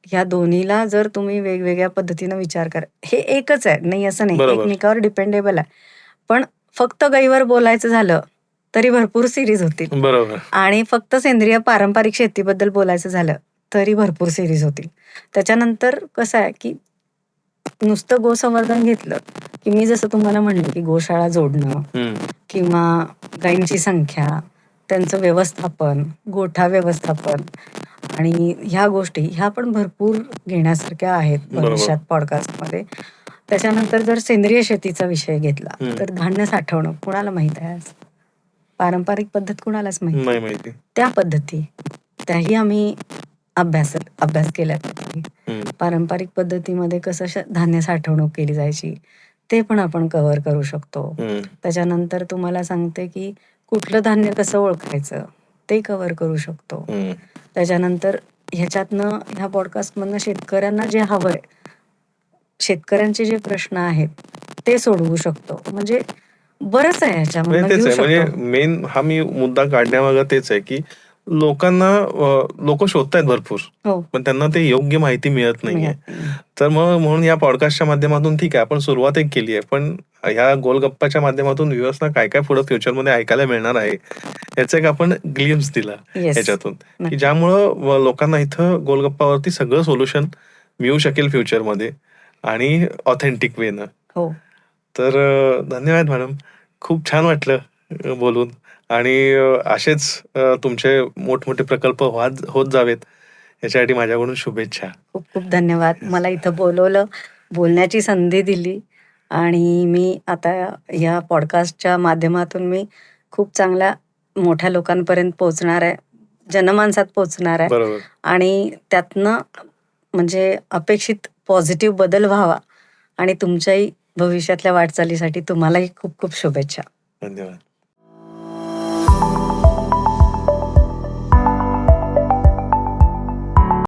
ह्या दोन्हीला जर तुम्ही वेगवेगळ्या पद्धतीनं विचार करा, हे एकच आहे, नाही असं नाही, बरोबर. एकमेकावर डिपेंडेबल आहे. पण फक्त गाईवर बोलायचं झालं तरी भरपूर सिरीज होतील बरोबर. आणि फक्त सेंद्रिय पारंपरिक शेतीबद्दल बोलायचं झालं तरी भरपूर सिरीज होतील. त्याच्यानंतर कसं आहे की नुसतं गोसंवर्धन घेतलं की मी जसं तुम्हाला म्हणले की गोशाळा जोडणं हम्म. किंवा गायींची संख्या, त्यांचं व्यवस्थापन, गोठा व्यवस्थापन आणि ह्या गोष्टी ह्या पण भरपूर घेण्यासारख्या आहेत बरोबर. भविष्यात पॉडकास्टमध्ये. त्याच्यानंतर जर सेंद्रिय शेतीचा विषय घेतला तर धान्य साठवणं कुणाला माहित आहे आज? पारंपरिक पद्धत कुणालाच माहिती. नाही माहिती. त्या पद्धती त्याही आम्ही अभ्यास केल्यात. हम्म. पारंपरिक पद्धतीमध्ये कसं धान्य साठवणूक केली जायची ते पण आपण कव्हर करू शकतो. हम्म. त्याच्यानंतर तुम्हाला सांगते की कुठलं धान्य कसं ओळखायचं ते कव्हर करू शकतो. हम्म. त्याच्यानंतर ह्याच्यातनं ह्या पॉडकास्टमधनं शेतकऱ्यांना जे हवंय, शेतकऱ्यांचे जे प्रश्न आहेत ते सोडवू शकतो. म्हणजे बरंच आहे ह्याच्यामधनं म्हणजे तेच घेऊ आहे, म्हणजे शकतो. मेन हा मी मुद्दा काढण्यामागं तेच आहे की लोकांना लोक शोधतायत भरपूर, हो, पण त्यांना ते योग्य माहिती मिळत नाहीये. मिळत नाही. तर मग म्हणून या पॉडकास्टच्या माध्यमातून ठीक आहे आपण सुरुवात एक केली आहे, पण ह्या गोलगप्पाच्या माध्यमातून व्ह्युअर्सना काय काय पुढे फ्युचरमध्ये ऐकायला मिळणार आहे याचा एक आपण ग्लिम्स दिला Yes. याच्यातून, की नक्की. ज्यामुळं लोकांना इथं गोलगप्पावरती सगळं सोल्युशन मिळू शकेल फ्युचरमध्ये आणि ऑथेंटिक वेनं. हो, तर धन्यवाद मॅडम, खूप छान वाटलं बोलून आणि असेच तुमचे मोठमोठे प्रकल्प होत जावेत याच्यासाठी माझ्याकडून शुभेच्छा. खूप खूप धन्यवाद. मला इथं बोलवलं, बोलण्याची संधी दिली आणि मी आता या पॉडकास्टच्या माध्यमातून मी खूप चांगल्या मोठ्या लोकांपर्यंत पोहोचणार आहे, जनमानसात पोहोचणार आहे बरोबर. आणि त्यातनं म्हणजे अपेक्षित पॉझिटिव्ह बदल व्हावा आणि तुमच्याही भविष्यातल्या वाटचालीसाठी तुम्हालाही खूप खूप शुभेच्छा. धन्यवाद.